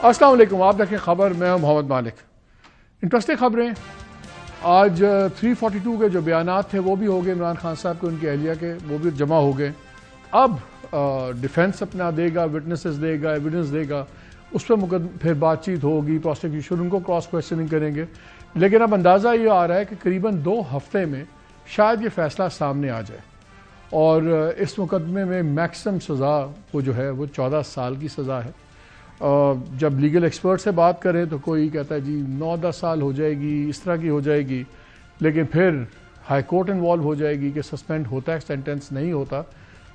السلام علیکم، آپ دیکھیں خبر، میں ہوں محمد مالک۔ انٹرسٹنگ خبریں آج 342 کے جو بیانات تھے وہ بھی ہو گئے، عمران خان صاحب کے، ان کی اہلیہ کے، وہ بھی جمع ہو گئے۔ اب ڈیفنس اپنا دے گا، وٹنسز دے گا، ایویڈنس دے گا، اس پہ پھر بات چیت ہوگی، پروسیکیوشن ان کو کراس کویسچننگ کریں گے۔ لیکن اب اندازہ یہ آ رہا ہے کہ قریباً 2 ہفتے میں شاید یہ فیصلہ سامنے آ جائے، اور اس مقدمے میں میکسیمم سزا وہ جو ہے وہ 14 سال کی سزا ہے۔ جب لیگل ایکسپرٹ سے بات کریں تو کوئی کہتا ہے جی 9-10 سال ہو جائے گی، اس طرح کی ہو جائے گی، لیکن پھر ہائی کورٹ انوالو ہو جائے گی کہ سسپینڈ ہوتا ہے، سینٹنس نہیں ہوتا،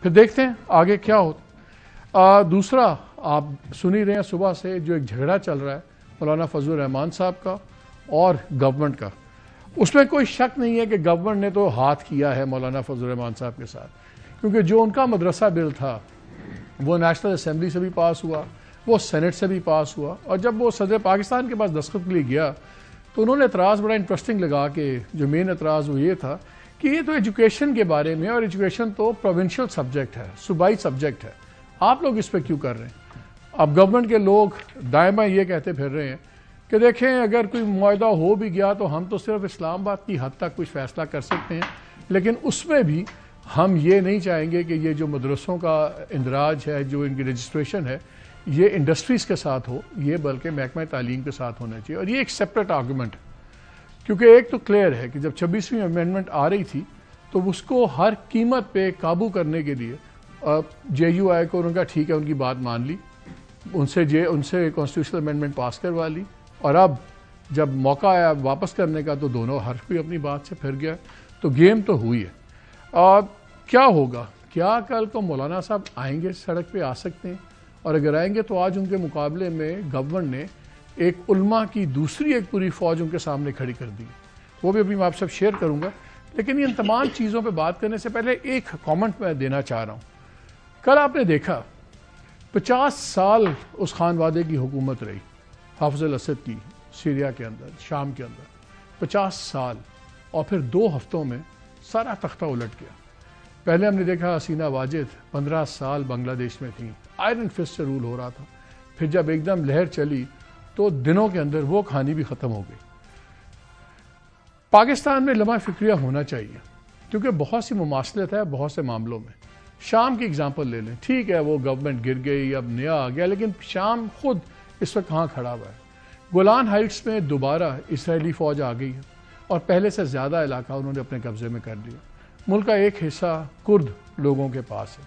پھر دیکھتے ہیں آگے کیا ہوتا۔ دوسرا، آپ سن ہی رہے ہیں صبح سے جو ایک جھگڑا چل رہا ہے مولانا فضل الرحمان صاحب کا اور گورنمنٹ کا، اس میں کوئی شک نہیں ہے کہ گورنمنٹ نے تو ہاتھ کیا ہے مولانا فضل الرحمان صاحب کے ساتھ، کیونکہ جو ان کا مدرسہ بل تھا وہ نیشنل اسمبلی سے بھی پاس ہوا، وہ سینٹ سے بھی پاس ہوا، اور جب وہ صدر پاکستان کے پاس دستخط کے لیے گیا تو انہوں نے اعتراض بڑا انٹرسٹنگ لگا، کہ جو مین اعتراض وہ یہ تھا کہ یہ تو ایجوکیشن کے بارے میں، اور ایجوکیشن تو پروونشل سبجیکٹ ہے، صوبائی سبجیکٹ ہے، آپ لوگ اس پہ کیوں کر رہے ہیں؟ اب گورنمنٹ کے لوگ دائما یہ کہتے پھر رہے ہیں کہ دیکھیں اگر کوئی معاہدہ ہو بھی گیا تو ہم تو صرف اسلام آباد کی حد تک کچھ فیصلہ کر سکتے ہیں، لیکن اس میں بھی ہم یہ نہیں چاہیں گے کہ یہ جو مدرسوں کا اندراج ہے، جو ان کی رجسٹریشن ہے، یہ انڈسٹریز کے ساتھ ہو، یہ بلکہ محکمہ تعلیم کے ساتھ ہونا چاہیے۔ اور یہ ایک سیپریٹ آرگومنٹ ہے، کیونکہ ایک تو کلیئر ہے کہ جب 26ویں امینڈمنٹ آ رہی تھی تو اس کو ہر قیمت پہ قابو کرنے کے لیے جے یو آئی کو ان کا ٹھیک ہے، ان کی بات مان لی، ان سے کانسٹیٹیوشنل امینڈمنٹ پاس کروا لی، اور اب جب موقع آیا واپس کرنے کا تو دونوں حرف بھی اپنی بات سے پھر گیا، تو گیم تو ہوئی ہے۔ کیا ہوگا؟ کیا کل کو مولانا صاحب آئیں گے، سڑک پہ آ سکتے ہیں؟ اور اگر آئیں گے تو آج ان کے مقابلے میں گورنمنٹ نے ایک علماء کی دوسری ایک پوری فوج ان کے سامنے کھڑی کر دی، وہ بھی ابھی میں آپ سب شیئر کروں گا۔ لیکن ان تمام چیزوں پہ بات کرنے سے پہلے ایک کامنٹ میں دینا چاہ رہا ہوں۔ کل آپ نے دیکھا 50 سال اس خان وادے کی حکومت رہی، حافظ الاسد کی، سیریا کے اندر، شام کے اندر 50 سال، اور پھر 2 ہفتوں میں سارا تختہ الٹ گیا۔ پہلے ہم نے دیکھا حسینہ واجد 15 سال بنگلہ دیش میں تھیں، آئرن فسٹ سے رول ہو رہا تھا، پھر جب ایک دم لہر چلی تو دنوں کے اندر وہ کہانی بھی ختم ہو گئی۔ پاکستان میں لمحہ فکریہ ہونا چاہیے، کیونکہ بہت سی مماثلت ہے بہت سے معاملوں میں۔ شام کی اگزامپل لے لیں، ٹھیک ہے وہ گورنمنٹ گر گئی، اب نیا آ گیا، لیکن شام خود اس وقت کہاں کھڑا ہوا ہے؟ گولان ہائٹس میں دوبارہ اسرائیلی فوج آ گئی ہے، اور پہلے سے زیادہ علاقہ انہوں نے اپنے قبضے میں کر لیا۔ ملک کا ایک حصہ کرد لوگوں کے پاس ہے،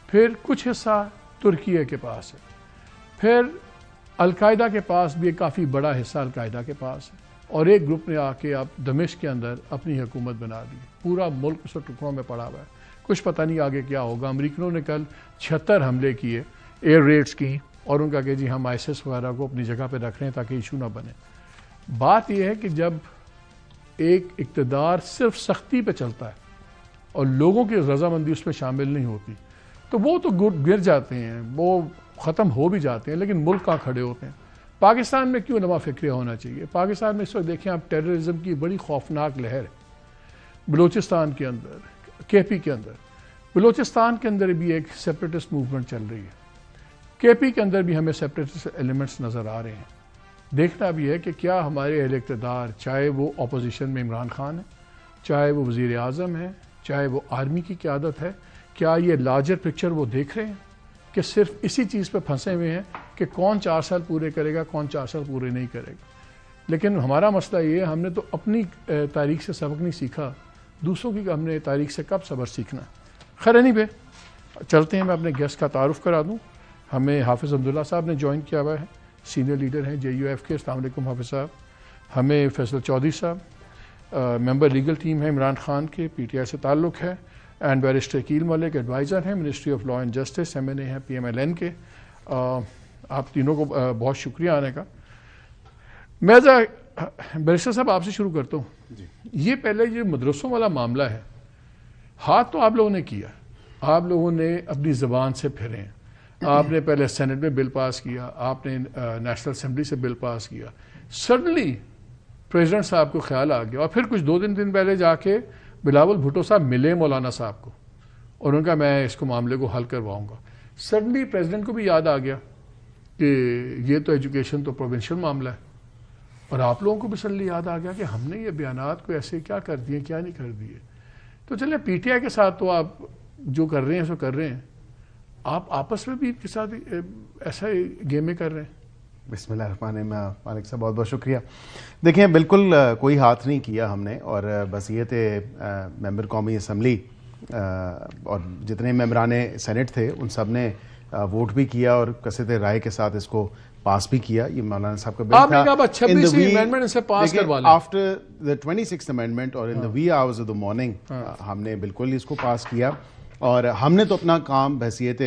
پھر کچھ حصہ ترکیے کے پاس ہے، پھر القاعدہ کے پاس بھی ایک کافی بڑا حصہ القاعدہ کے پاس ہے، اور ایک گروپ نے آ کے اب دمشق کے اندر اپنی حکومت بنا دی۔ پورا ملک اس ٹکڑوں میں پڑا ہوا ہے، کچھ پتہ نہیں آگے کیا ہوگا۔ امریکنوں نے کل 76 حملے کیے، ایئر ریڈز کی، اور ان کا کہ جی ہم آئیسس وغیرہ کو اپنی جگہ پہ رکھ رہے ہیں تاکہ ایشو نہ بنے۔ بات یہ ہے کہ جب ایک اقتدار صرف سختی پہ چلتا ہے اور لوگوں کی رضامندی اس میں شامل نہیں ہوتی تو وہ تو گر جاتے ہیں، وہ ختم ہو بھی جاتے ہیں، لیکن ملک کہاں کھڑے ہوتے ہیں؟ پاکستان میں کیوں لمحہ فکریہ ہونا چاہیے؟ پاکستان میں اس وقت دیکھیں آپ، ٹیررزم کی بڑی خوفناک لہر ہے بلوچستان کے اندر، کے پی کے اندر۔ بلوچستان کے اندر بھی ایک سیپریٹسٹ موومنٹ چل رہی ہے، کے پی کے اندر بھی ہمیں سیپریٹسٹ ایلیمنٹس نظر آ رہے ہیں۔ دیکھنا بھی ہے کہ کیا ہمارے اہل اقتدار، چاہے وہ اپوزیشن میں عمران خان ہے، چاہے وہ وزیر اعظم ہے، چاہے وہ آرمی کی قیادت ہے، کیا یہ لارجر پکچر وہ دیکھ رہے ہیں کہ صرف اسی چیز پہ پھنسے ہوئے ہیں کہ کون 4 سال پورے کرے گا، کون 4 سال پورے نہیں کرے گا؟ لیکن ہمارا مسئلہ یہ ہے، ہم نے تو اپنی تاریخ سے سبق نہیں سیکھا، دوسروں کی ہم نے تاریخ سے کب سبق سیکھنا؟ خیر نہیں پہ چلتے ہیں، میں اپنے گیسٹ کا تعارف کرا دوں۔ ہمیں حافظ عبداللہ صاحب نے جوائن کیا ہوا ہے، سینئر لیڈر ہیں جے یو ایف کے۔ السلام علیکم حافظ صاحب۔ ہمیں فیصل چودھری صاحب، ممبر لیگل ٹیم ہے عمران خان کے، پی ٹی آئی سے تعلق ہے، and barrister Aqeel Malik adviser ہیں ministry of law and justice, M N A ہیں پی ایم ایل این کے۔ آپ تینوں کو بہت شکریہ آنے کا۔ میں بیرسٹر صاحب آپ سے شروع کرتا ہوں جی۔ یہ پہلے یہ مدرسوں والا معاملہ ہے، ہاتھ تو آپ لوگوں نے کیا، آپ لوگوں نے اپنی زبان سے پھرے ہیں، آپ نے پہلے سینٹ میں بل پاس کیا، آپ نے نیشنل اسمبلی سے بل پاس کیا، سڈنلی پریزیڈنٹ صاحب کو خیال آ گیا، اور پھر کچھ 2 دن پہلے جا کے بلاول بھٹو صاحب ملے مولانا صاحب کو، اور ان کا میں اس کو معاملے کو حل کرواؤں گا۔ سڈنلی پریزیڈنٹ کو بھی یاد آ گیا کہ یہ تو ایجوکیشن تو پروونشل معاملہ ہے. اور آپ لوگوں کو بھی سڈنلی یاد آ گیا کہ ہم نے یہ بیانات کو ایسے کیا کر دیے کیا نہیں کر دیے. تو چلیں پی ٹی آئی کے ساتھ تو آپ جو کر رہے ہیں سو کر رہے ہیں, آپ آپس میں بھی ان کے ساتھ ایسا گیمیں کر رہے ہیں. بسم اللہ الرحمن الرحیم. مالک صاحب بہت بہت شکریہ. دیکھیں بالکل کوئی ہاتھ نہیں کیا ہم نے, اور بس یہ تھے ممبر قومی اسمبلی اور جتنے ممبران سینٹ تھے ان سب نے ووٹ بھی کیا اور کثرت رائے کے ساتھ اس کو پاس بھی کیا. یہ مولانا صاحب کا بل تھا. آفٹر the 26th amendment اور in the wee hours of the morning ہم نے بالکل اس کو پاس کیا, اور ہم نے تو اپنا کام بحیثیت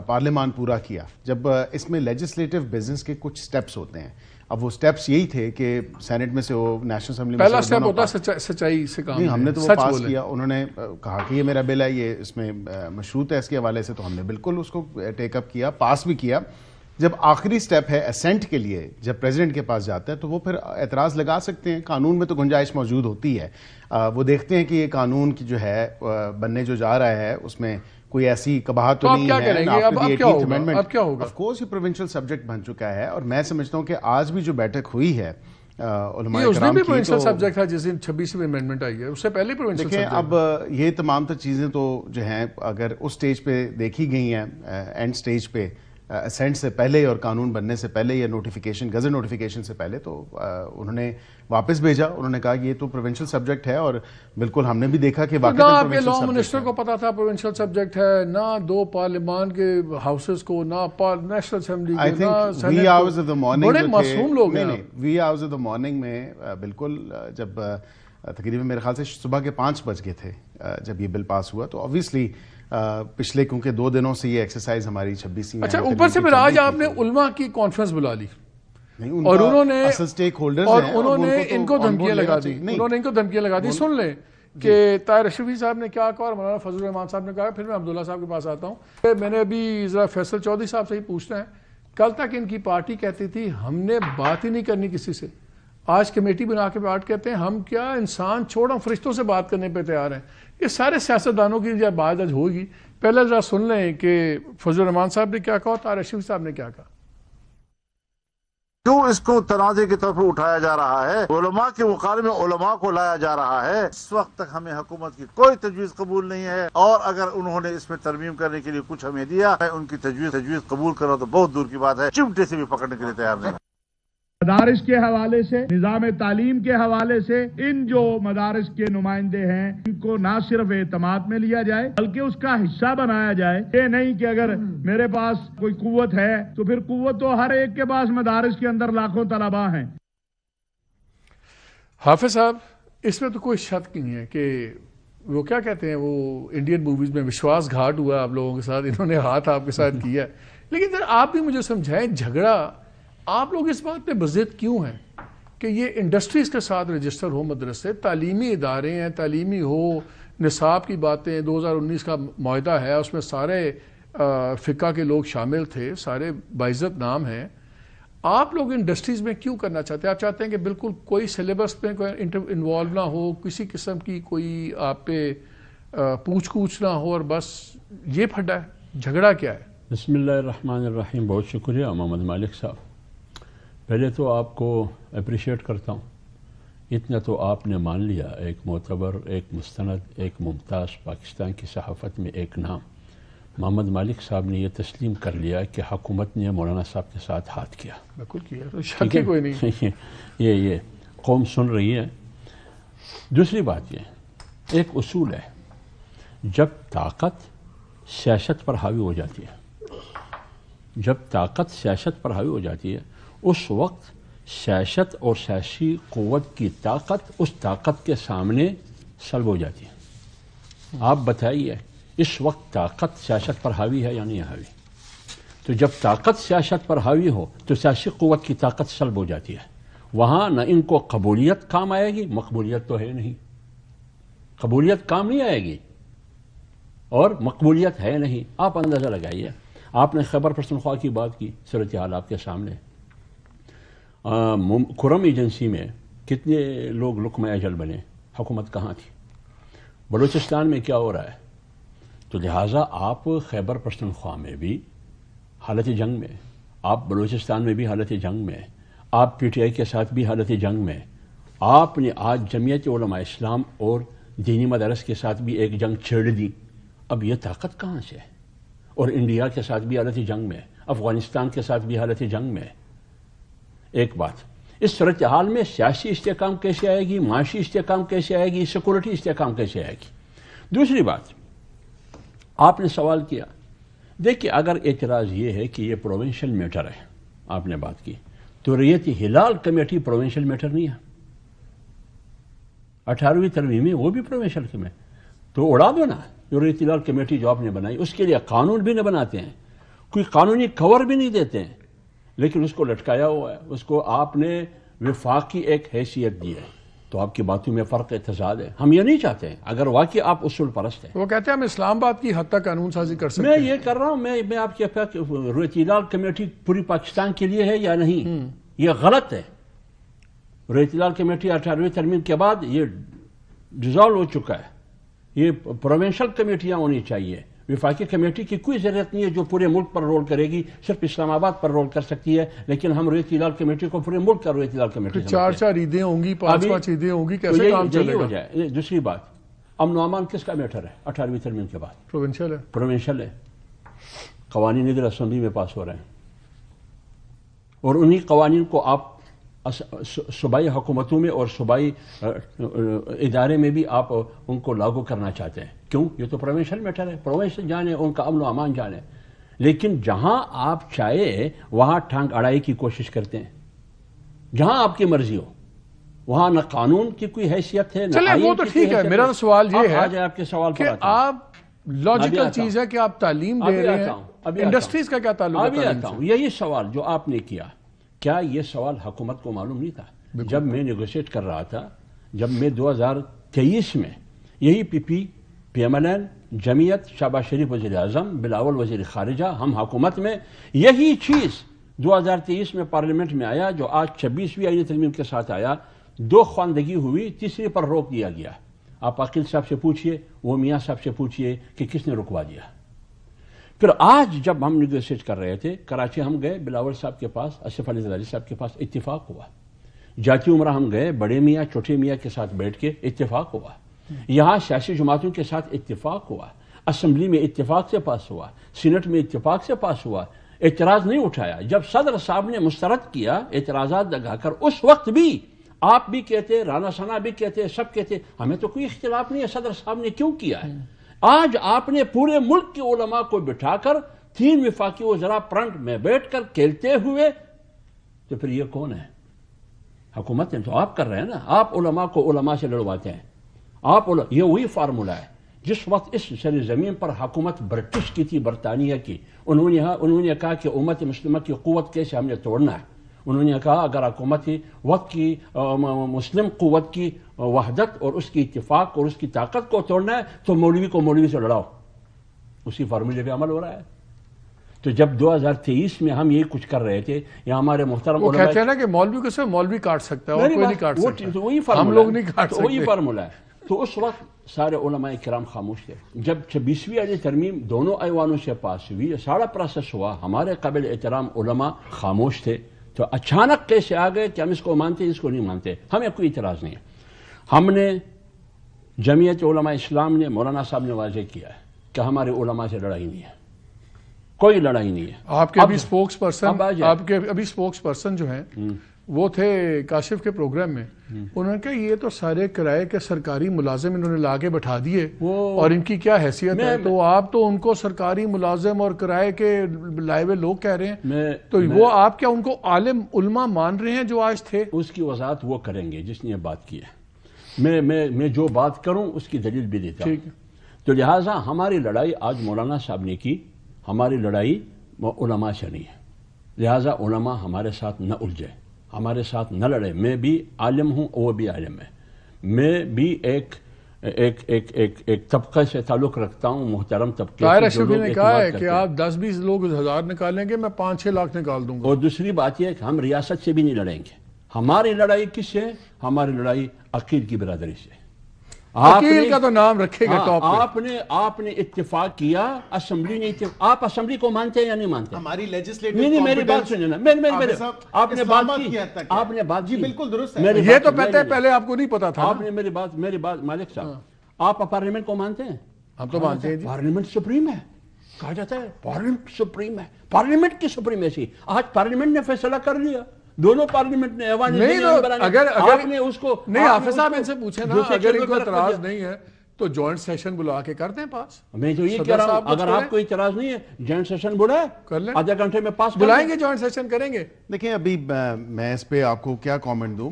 پارلیمان پورا کیا. جب اس میں لیجسلیٹو بزنس کے کچھ سٹیپس ہوتے ہیں, اب وہ سٹیپس یہی تھے کہ سینٹ میں سے وہ نیشنل اسمبلی میں پہلا سٹیپ ہوتا ہے سچائی سے کام. ہم نے تو وہ پاس کیا. انہوں نے کہا کہ یہ میرا بل ہے, یہ اس میں مشروط ہے, اس کے حوالے سے تو ہم نے بالکل اس کو ٹیک اپ کیا, پاس بھی کیا. جب آخری سٹیپ ہے اسینٹ کے لیے, جب پریزیڈنٹ کے پاس جاتا ہے تو وہ پھر اعتراض لگا سکتے ہیں. قانون میں تو گنجائش موجود ہوتی ہے. وہ دیکھتے ہیں کہ یہ قانون کی جو ہے بننے جو جا رہا ہے اس میں کوئی ایسی قباحت تو نہیں ہے. اب کیا ہوگا؟ آف کورس یہ پروونشل سبجیکٹ بن چکا ہے, اور میں سمجھتا ہوں کہ آج بھی جو بیٹھک ہوئی ہے علماء کرام کی, پروونشل سبجیکٹ ہے جس دن 26ویں امینڈمنٹ آئی ہے, اس سے پہلے پروونشل دیکھیں اب یہ تمام تر چیزیں تو جو ہیں اگر اس سٹیج پہ دیکھی گئی ہیں, اینڈ سٹیج پہ اسینٹ سے پہلے اور قانون بننے سے پہلے یا نوٹیفیکیشن گزٹ نوٹیفیکیشن سے پہلے, تو انہوں نے واپس بھیجا. انہوں نے کہا کہ یہ تو پروونشل سبجیکٹ ہے, اور بالکل ہم نے بھی دیکھا کہ واقعی نہ لا منسٹر کو پتا تھا پروونشل سبجیکٹ ہے, نہ دو پارلیمان کے ہاؤسز کو, نہ نیشنل اسمبلی کو, وی آورز آف دا مارننگ, بڑے معصوم لوگ ہیں. وی آورز آف دا مارننگ میں بالکل جب تقریباً میرے خیال سے صبح کے 5 بج گئے تھے جب یہ بل پاس ہوا, تو آبویسلی پچھلے کیونکہ 2 دنوں سے یہ ایکسرسائز ہماری 26ویں. اچھا, اوپر سے پھر آج آپ نے علماء کی کانفرنس بلا لی, اور انہوں نے ان کو دھمکیاں لگا دی. سن لیں کہ طاہر اشرفی صاحب نے کیا کہا اور مولانا فضل الرحمان صاحب نے کہا. پھر میں عبداللہ صاحب کے پاس آتا ہوں. میں نے ابھی ذرا فیصل چودھری صاحب سے ہی پوچھنا ہے, کل تک ان کی پارٹی کہتی تھی ہم نے بات ہی نہیں کرنی کسی سے, آج کمیٹی بنا کے بات کہتے ہیں ہم کیا انسان چھوڑ ہم فرشتوں سے بات کرنے پہ تیار ہیں. یہ سارے سیاستدانوں کی جب بات آج ہوگی, پہلے ذرا سن لیں کہ فضل الرحمان صاحب نے کیا کہا, طاہر اشرفی صاحب نے کیا کہا. کیوں اس کو تنازع کی طرف اٹھایا جا رہا ہے, علماء کے مقابلے میں علماء کو لایا جا رہا ہے. اس وقت تک ہمیں حکومت کی کوئی تجویز قبول نہیں ہے, اور اگر انہوں نے اس میں ترمیم کرنے کے لیے کچھ ہمیں دیا ہے, ان کی تجویز قبول کرو تو بہت دور کی بات ہے, چمٹے سے بھی پکڑنے کے لیے تیار نہیں. مدارس کے حوالے سے, نظام تعلیم کے حوالے سے ان جو مدارس کے نمائندے ہیں ان کو نہ صرف اعتماد میں لیا جائے بلکہ اس کا حصہ بنایا جائے. یہ نہیں کہ اگر میرے پاس کوئی قوت ہے تو پھر قوت تو ہر ایک کے پاس مدارس کے اندر لاکھوں طلباء ہیں. حافظ صاحب, اس میں تو کوئی شک نہیں ہے کہ وہ کیا کہتے ہیں, وہ انڈین موویز میں وشواس گھاٹ ہوا آپ لوگوں کے ساتھ, انہوں نے ہاتھ آپ کے ساتھ کیا. لیکن ذرا آپ بھی مجھے سمجھائیں, جھگڑا آپ لوگ اس بات پہ بضد کیوں ہیں کہ یہ انڈسٹریز کے ساتھ رجسٹر ہو مدرسے, تعلیمی ادارے ہیں, تعلیمی ہو, نصاب کی باتیں, 2019 کا معاہدہ ہے اس میں سارے فقہ کے لوگ شامل تھے, سارے باعزت نام ہیں. آپ لوگ انڈسٹریز میں کیوں کرنا چاہتے ہیں؟ آپ چاہتے ہیں کہ بالکل کوئی سلیبس پہ کوئی انوالو نہ ہو, کسی قسم کی کوئی آپ پہ پوچھ کوچھ نہ ہو, اور بس یہ پھڈا ہے, جھگڑا کیا ہے؟ بسم اللہ الرحمن الرحیم. بہت شکریہ محمد مالک صاحب. پہلے تو آپ کو اپریشیٹ کرتا ہوں, اتنا تو آپ نے مان لیا, ایک معتبر, ایک مستند, ایک ممتاز پاکستان کی صحافت میں ایک نام محمد مالک صاحب نے یہ تسلیم کر لیا کہ حکومت نے مولانا صاحب کے ساتھ ہاتھ کیا. بالکل کیا, تو شک کوئی نہیں. یہ قوم سن رہی ہے. دوسری بات یہ ایک اصول ہے, جب طاقت سیاست پر حاوی ہو جاتی ہے, جب طاقت سیاست پر حاوی ہو جاتی ہے اس وقت سیاست اور سیاسی قوت کی طاقت اس طاقت کے سامنے سلب ہو جاتی ہے. آپ بتائیے اس وقت طاقت سیاست پر حاوی ہے یا نہیں حاوی؟ تو جب طاقت سیاست پر حاوی ہو تو سیاسی قوت کی طاقت سلب ہو جاتی ہے. وہاں نہ ان کو قبولیت کام آئے گی, مقبولیت تو ہے نہیں, قبولیت کام نہیں آئے گی اور مقبولیت ہے نہیں. آپ اندازہ لگائیے, آپ نے خیبر پختونخوا کی بات کی, صورتحال آپ کے سامنے. کرم ایجنسی میں کتنے لوگ لقمہ اجل بنے, حکومت کہاں تھی؟ بلوچستان میں کیا ہو رہا ہے؟ تو لہٰذا آپ خیبر پختونخوا میں بھی حالت جنگ میں, آپ بلوچستان میں بھی حالت جنگ میں، آپ پی ٹی آئی کے ساتھ بھی حالت جنگ میں، آپ نے آج جمعیت علماء اسلام اور دینی مدارس کے ساتھ بھی ایک جنگ چھیڑ دی. اب یہ طاقت کہاں سے ہے؟ اور انڈیا کے ساتھ بھی حالت جنگ میں، افغانستان کے ساتھ بھی حالت جنگ میں. ایک بات، اس صورتحال میں سیاسی استحکام کیسے آئے گی، معاشی استحکام کیسے آئے گی، سیکورٹی استحکام کیسے آئے گی؟ دوسری بات، آپ نے سوال کیا، دیکھیے اگر اعتراض یہ ہے کہ یہ پروونشل میٹر ہے، آپ نے بات کی، تو ریت ہلال کمیٹی پروونشل میٹر نہیں ہے. 18ویں ترمیم میں وہ بھی پروونشل میں، تو اڑا دو نا. جو ریت ہلال کمیٹی جو آپ نے بنائی، اس کے لیے قانون بھی نہ بناتے ہیں، کوئی قانونی کور بھی نہیں دیتے ہیں، لیکن اس کو لٹکایا ہوا ہے. اس کو آپ نے وفاق کی ایک حیثیت دی ہے. تو آپ کی باتوں میں فرق تضاد ہے. ہم یہ نہیں چاہتے ہیں. اگر واقعی آپ اصول پرست ہیں، وہ کہتے ہیں ہم اسلام آباد کی حد تک قانون سازی کر سکتے میں ہیں. یہ کر رہا ہوں، میں آپ کے ریت ہلال کمیٹی پوری پاکستان کے لیے ہے یا نہیں، یہ غلط ہے. ریت ہلال کمیٹی 18ویں ترمیم کے بعد یہ ڈیزالو ہو چکا ہے. یہ پروونشل کمیٹیاں ہونی چاہیے. وفاقی کمیٹی کی کوئی ضرورت نہیں ہے جو پورے ملک پر رول کرے گی، صرف اسلام آباد پر رول کر سکتی ہے. لیکن ہم ریت ہلال کمیٹی کو پورے ملک کا ریت ہلال کمیٹی چار عیدیں ہوں گی، 5 عیدیں ہوں گی، کیسے کام چلے گا؟ ہو جائے. دوسری بات، امن و امان کس کا میٹر ہے 18ویں ترمیم کے بعد؟ پروونشل ہے. قوانین ادھر اسمبلی میں پاس ہو رہے ہیں، اور انہی قوانین کو آپ صوبائی حکومتوں میں اور صوبائی ادارے میں بھی آپ ان کو لاگو کرنا چاہتے ہیں. کیوں؟ یہ تو پروونشل میٹر ہے. پروونشل جانے، ان کا امن و امان جانے. لیکن جہاں آپ چاہے وہاں ٹانگ اڑائی کی کوشش کرتے ہیں. جہاں آپ کی مرضی ہو وہاں نہ قانون کی کوئی حیثیت ہے، نہ چلے وہ تو ٹھیک ہے. میرا سوال یہ ہے آپ کے سوال کہ آپ لاجیکل چیز ہے کہ آپ تعلیم دے رہے ہیں، انڈسٹریز کا کیا تعلق ہے؟ ابھی آتا ہوں. یہی سوال جو آپ نے کیا یہ سوال حکومت کو معلوم نہیں تھا؟ جب میں نیگوشیٹ کر رہا تھا، جب میں 2023 میں یہی پی ایم ایل این، جمعیت، شہباز شریف وزیر اعظم، بلاول وزیر خارجہ، ہم حکومت میں یہی چیز 2023 میں پارلیمنٹ میں آیا جو آج 26ویں آئینی ترمیم کے ساتھ آیا. 2 خواندگی ہوئی، تیسری پر روک دیا گیا. آپ عاقل صاحب سے پوچھئے، وہ میاں صاحب سے پوچھئے کہ کس نے رکوا دیا. پھر آج جب ہم نیگوشیٹ کر رہے تھے، کراچی ہم گئے، بلاول صاحب کے پاس، اسف علی زرداری صاحب کے پاس، اتفاق ہوا. جاتی عمرہ ہم گئے، بڑے میاں چھوٹے میاں کے ساتھ بیٹھ کے اتفاق ہوا. یہاں سیاسی جماعتوں کے ساتھ اتفاق ہوا، اسمبلی میں اتفاق سے پاس ہوا، سینٹ میں اتفاق سے پاس ہوا. اعتراض نہیں اٹھایا. جب صدر صاحب نے مسترد کیا اعتراضات لگا کر، اس وقت بھی آپ بھی کہتے، رانا ثنا بھی کہتے، سب کہتے ہمیں تو کوئی اختلاف نہیں ہے، صدر صاحب نے کیوں کیا ہے. آج آپ نے پورے ملک کے علماء کو بٹھا کر 3 وفاقی وزراء فرنٹ میں بیٹھ کر کھیلتے ہوئے، تو پھر یہ کون ہے؟ حکومت نے تو آپ کر رہے ہیں نا. آپ علماء کو علماء سے لڑواتے ہیں. یہ وہی فارمولہ ہے جس وقت اس سر زمین پر حکومت برٹش کی تھی، برطانیہ کی. انہوں نے کہا کہ امت مسلمہ کی قوت کیسے ہم نے توڑنا ہے. انہوں نے کہا اگر حکومت وقت کی مسلم قوت کی وحدت اور اس کی اتفاق اور اس کی طاقت کو توڑنا ہے تو مولوی کو مولوی سے لڑاؤ. اسی فارمولے پہ عمل ہو رہا ہے. تو جب 2023 میں ہم یہی کچھ کر رہے تھے، یا ہمارے محترم وہ کہتے ہیں نا کہ مولوی کو صرف مولوی کاٹ سکتا ہے اور کوئی نہیں کاٹ سکتا، ہم لوگ نہیں کاٹ سکتے. وہی فارمولہ ہے. تو اس وقت سارے علماء کرام خاموش تھے. جب 26ویں آئینی ترمیم دونوں ایوانوں سے پاس ہوئی، سارا پروسیس ہوا، ہمارے قابل احترام علماء خاموش تھے. تو اچانک کیسے آ گئے کہ ہم اس کو مانتے اس کو نہیں مانتے؟ ہمیں کوئی اعتراض نہیں ہے. ہم نے جمعیت علماء اسلام نے، مولانا صاحب نے واضح کیا ہے کہ ہمارے علماء سے لڑائی نہیں ہے، کوئی لڑائی نہیں ہے. آپ کے ابھی سپوکس پرسن جو ہیں وہ تھے کاشف کے پروگرام میں، انہوں نے کہا یہ تو سارے کرائے کے سرکاری ملازم انہوں نے لا کے بٹھا دیے اور ان کی کیا حیثیت ہے. تو آپ تو ان کو سرکاری ملازم اور کرائے کے لائے ہوئے لوگ کہہ رہے ہیں، تو وہ آپ کیا ان کو عالم علماء مان رہے ہیں جو آج تھے؟ اس کی وضاحت وہ کریں گے جس نے بات کی ہے. میں جو بات کروں اس کی دلیل بھی دیتا ہوں. تو لہٰذا ہماری لڑائی آج مولانا صاحب نے کی، ہماری لڑائی علماء سے نہیں ہے. لہٰذا علماء ہمارے ساتھ نہ الجھے، ہمارے ساتھ نہ لڑے. میں بھی عالم ہوں، وہ بھی عالم ہے. میں بھی ایک طبقے سے تعلق رکھتا ہوں، محترم طبقے. طاہر اشرفی نے کہا ہے کہ آپ 10-20 لوگ 1000 نکالیں گے، میں 5-6 لاکھ نکال دوں گا. اور دوسری بات یہ ہے کہ ہم ریاست سے بھی نہیں لڑیں گے. ہماری لڑائی کس سے؟ ہماری لڑائی عقیل کی برادری سے. وکیل کا تو نام رکھے گا ٹاپ پہ. آپ نے اتفاق کیا، اسمبلی نے آپ اسمبلی کو مانتے ہیں یا نہیں مانتے؟ ہماری لیجسلیٹو نہیں میری بات سنیں نا، آپ نے بات کی، آپ نے بات کی، بالکل درست ہے. یہ تو پہلے آپ کو نہیں پتا تھا. آپ نے میری بات مالک صاحب، آپ پارلیمنٹ کو مانتے ہیں؟ ہم تو مانتے ہیں جی. پارلیمنٹ سپریم ہے، کہا جاتا ہے پارلیمنٹ سپریم ہے، پارلیمنٹ کی سپریمیسی. آج پارلیمنٹ نے فیصلہ کر لیا، دونوں پارلیمنٹ نے ایوان اگر آپ نے اس کو نہیں حافظ صاحب ان سے پوچھیں نا، اگر ان کو اعتراض نہیں ہے تو جوائنٹ سیشن بلا کے کر دیں پاس. میں تو یہ کہہ رہا ہوں اگر آپ کو اعتراض نہیں ہے جوائنٹ سیشن بلائیں، کر لیں، آدھے گھنٹے میں پاس بلائیں گے، جوائنٹ سیشن کریں گے. دیکھیں ابھی میں اس پہ آپ کو کیا کامنٹ دوں.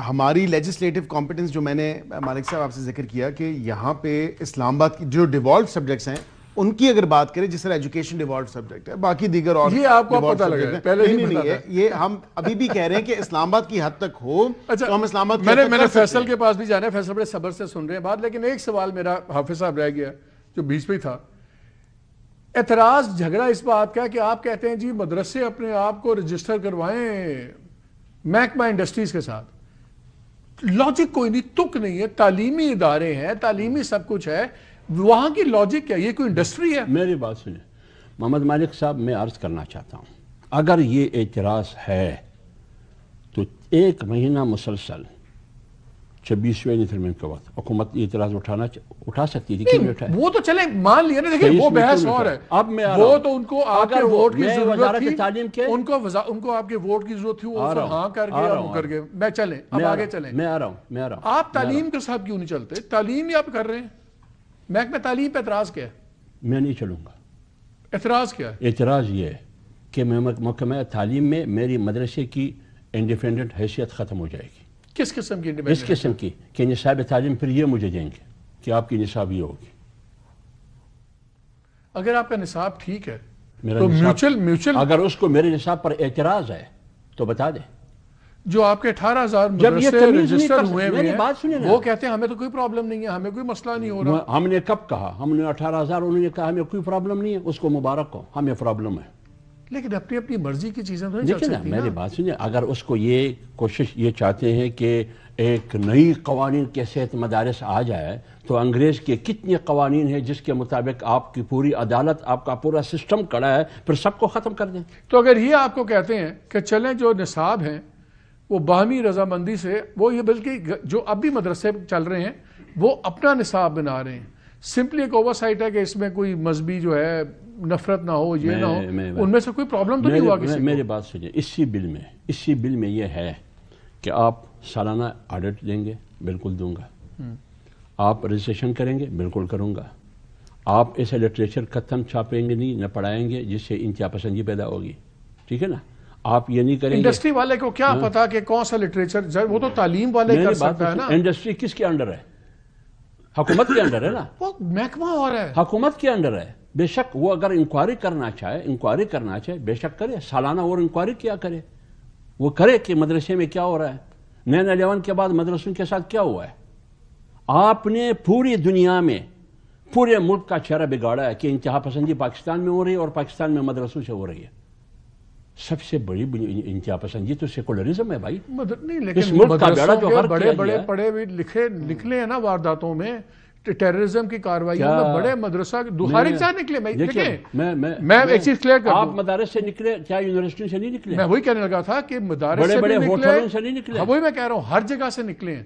ہماری لیجسلیٹو کمپیٹنس جو میں نے مالک صاحب آپ سے ذکر کیا کہ یہاں پہ اسلام آباد کی جو ڈیوالوڈ سبجیکٹس ہیں ان کی اگر بات کریں، جس طرح ایجوکیشن ڈیوالوڈ سبجیکٹ ہے، باقی دیگر اور یہ آپ کو پتہ لگا ہے، پہلے نہیں پتہ تھا. یہ ہم ابھی بھی کہہ رہے ہیں کہ اسلام آباد کی حد تک ہو تو ہم اسلام آباد میں نے فیصل کے پاس بھی جانا ہے، فیصل بڑے صبر سے سن رہے ہیں بات. لیکن ایک سوال میرا حافظ صاحب رہ گیا جو بیچ میں تھا. اعتراض جھگڑا اس بات کا کہ آپ کہتے ہیں جی مدرسے اپنے آپ کو رجسٹر کروائیں محکمہ انڈسٹریز کے ساتھ. لاجک کوئی نہیں، تک نہیں ہے، تعلیمی ادارے ہیں، تعلیمی سب کچھ ہے، وہاں کی لاجک کیا؟ یہ کوئی انڈسٹری ہے؟ میری بات سنیں محمد مالک صاحب، میں عرض کرنا چاہتا ہوں اگر یہ اعتراض ہے تو 1 مہینہ مسلسل 26ویں انترمنٹ کے وقت حکومت یہ اعتراض اٹھا سکتی تھی، کیوں نہیں اٹھائے؟ وہ تو چلیں مان لیا نا، دیکھیں وہ بحث اور ہے. اب میں وہ تو ان کو آپ کے ووٹ کی ضرورت تھی، تعلیم کے ان کو آپ کے ووٹ کی ضرورت تھی، وہ ہاں کر گئے اور وہ کر گئے. میں چلیں اب آگے چلیں. میں آ رہا ہوں. آپ تعلیم کے ساتھ کیوں نہیں چلتے؟ تعلیم ہی آپ کر رہے ہیں. محکمہ تعلیم پہ اعتراض کیا ہے؟ میں نہیں چلوں گا. اعتراض کیا ہے؟ اعتراض یہ ہے کہ محکمہ تعلیم میں میری مدرسے کی انڈیپینڈنٹ حیثیت ختم ہو جائے گی. کس قسم کی اس انڈیپینڈنٹ؟ قسم کی کہ نصاب تعلیم پھر یہ مجھے دیں گے کہ آپ کی نصاب یہ ہوگی. اگر آپ کا نصاب ٹھیک ہے میرا تو نصاب- میوچل اگر اس کو میرے نصاب پر اعتراض ہے تو بتا دیں. جو آپ کے 18,000 جب یہ مدرسے تمیز نہیں رجسٹر کر ہوئے میری ہیں بات سنیں نا. وہ کہتے ہیں ہمیں تو کوئی پرابلم نہیں ہے، ہمیں کوئی مسئلہ نہیں ہو رہا. ہم نے کب کہا؟ ہم نے 18,000، انہوں نے کہا ہمیں کوئی پرابلم نہیں ہے. اس کو مبارک ہو، ہمیں پرابلم ہے. لیکن اپنی اپنی مرضی کی چیزیں تو نہیں چل دیکھیں نا سکتی میری نا. بات سنیں، اگر اس کو یہ کوشش یہ چاہتے ہیں کہ ایک نئی قوانین کے ساتھ مدارس آ جائے تو انگریز کے کتنے قوانین ہیں جس کے مطابق آپ کی پوری عدالت، آپ کا پورا سسٹم کڑا ہے، پھر سب کو ختم کر دیں. تو اگر یہ آپ کو کہتے ہیں کہ چلیں جو نصاب ہیں وہ باہمی رضامندی سے، وہ یہ بلکہ جو اب بھی مدرسے چل رہے ہیں وہ اپنا نصاب بنا رہے ہیں، سمپلی ایک اوور سائٹ ہے کہ اس میں کوئی مذہبی جو ہے نفرت نہ ہو، یہ نہ ہو، ان میں سے کوئی پرابلم تو نہیں ہوا کسی کو؟ میری بات سنیے، اسی بل میں یہ ہے کہ آپ سالانہ آڈٹ دیں گے، بالکل دوں گا. آپ رجسٹریشن کریں گے، بالکل کروں گا. آپ ایسے لٹریچر قطعاً چھاپیں گے نہیں، نہ پڑھائیں گے جس سے انتہا پسندی پیدا ہوگی. ٹھیک ہے نا؟ آپ یہ نہیں کریں گے. انڈسٹری والے کو کیا پتا کہ کون سا لٹریچر، وہ تو تعلیم والے کر سکتا ہے نا. انڈسٹری کس کے انڈر ہے؟ حکومت کے انڈر ہے نا. وہ محکمہ اور ہے، حکومت کے انڈر ہے. بے شک وہ اگر انکوائری کرنا چاہے بے شک کرے، سالانہ اور انکوائری کیا کرے، وہ کرے کہ مدرسے میں کیا ہو رہا ہے. 9/11 کے بعد مدرسوں کے ساتھ کیا ہوا ہے؟ آپ نے پوری دنیا میں پورے ملک کا چہرہ بگاڑا ہے کہ انتہا پسندی پاکستان میں ہو رہی ہے اور پاکستان میں مدرسوں سے ہو رہی ہے. سب سے بڑی انتہا پسندی تو سیکولرزم ہے بھائی. نہیں اس لیکن ملک کا بیڑا جو غرق بڑے کیا بڑے گیا ہے. پڑھے ہوئے نکلے ہیں نا وارداتوں میں، ٹیررزم کی کارروائیوں میں بڑے مدرسہ خارج سے نکلے. میں ایک چیز کلیئر کر دوں، آپ مدارس سے نکلے کیا یونیورسٹی سے نہیں نکلے؟ میں وہی کہنے لگا تھا کہ مدارس سے بڑے بھی ہوٹلوں سے نہیں نکلے. وہی میں کہہ رہا ہوں، ہر جگہ سے نکلے ہیں.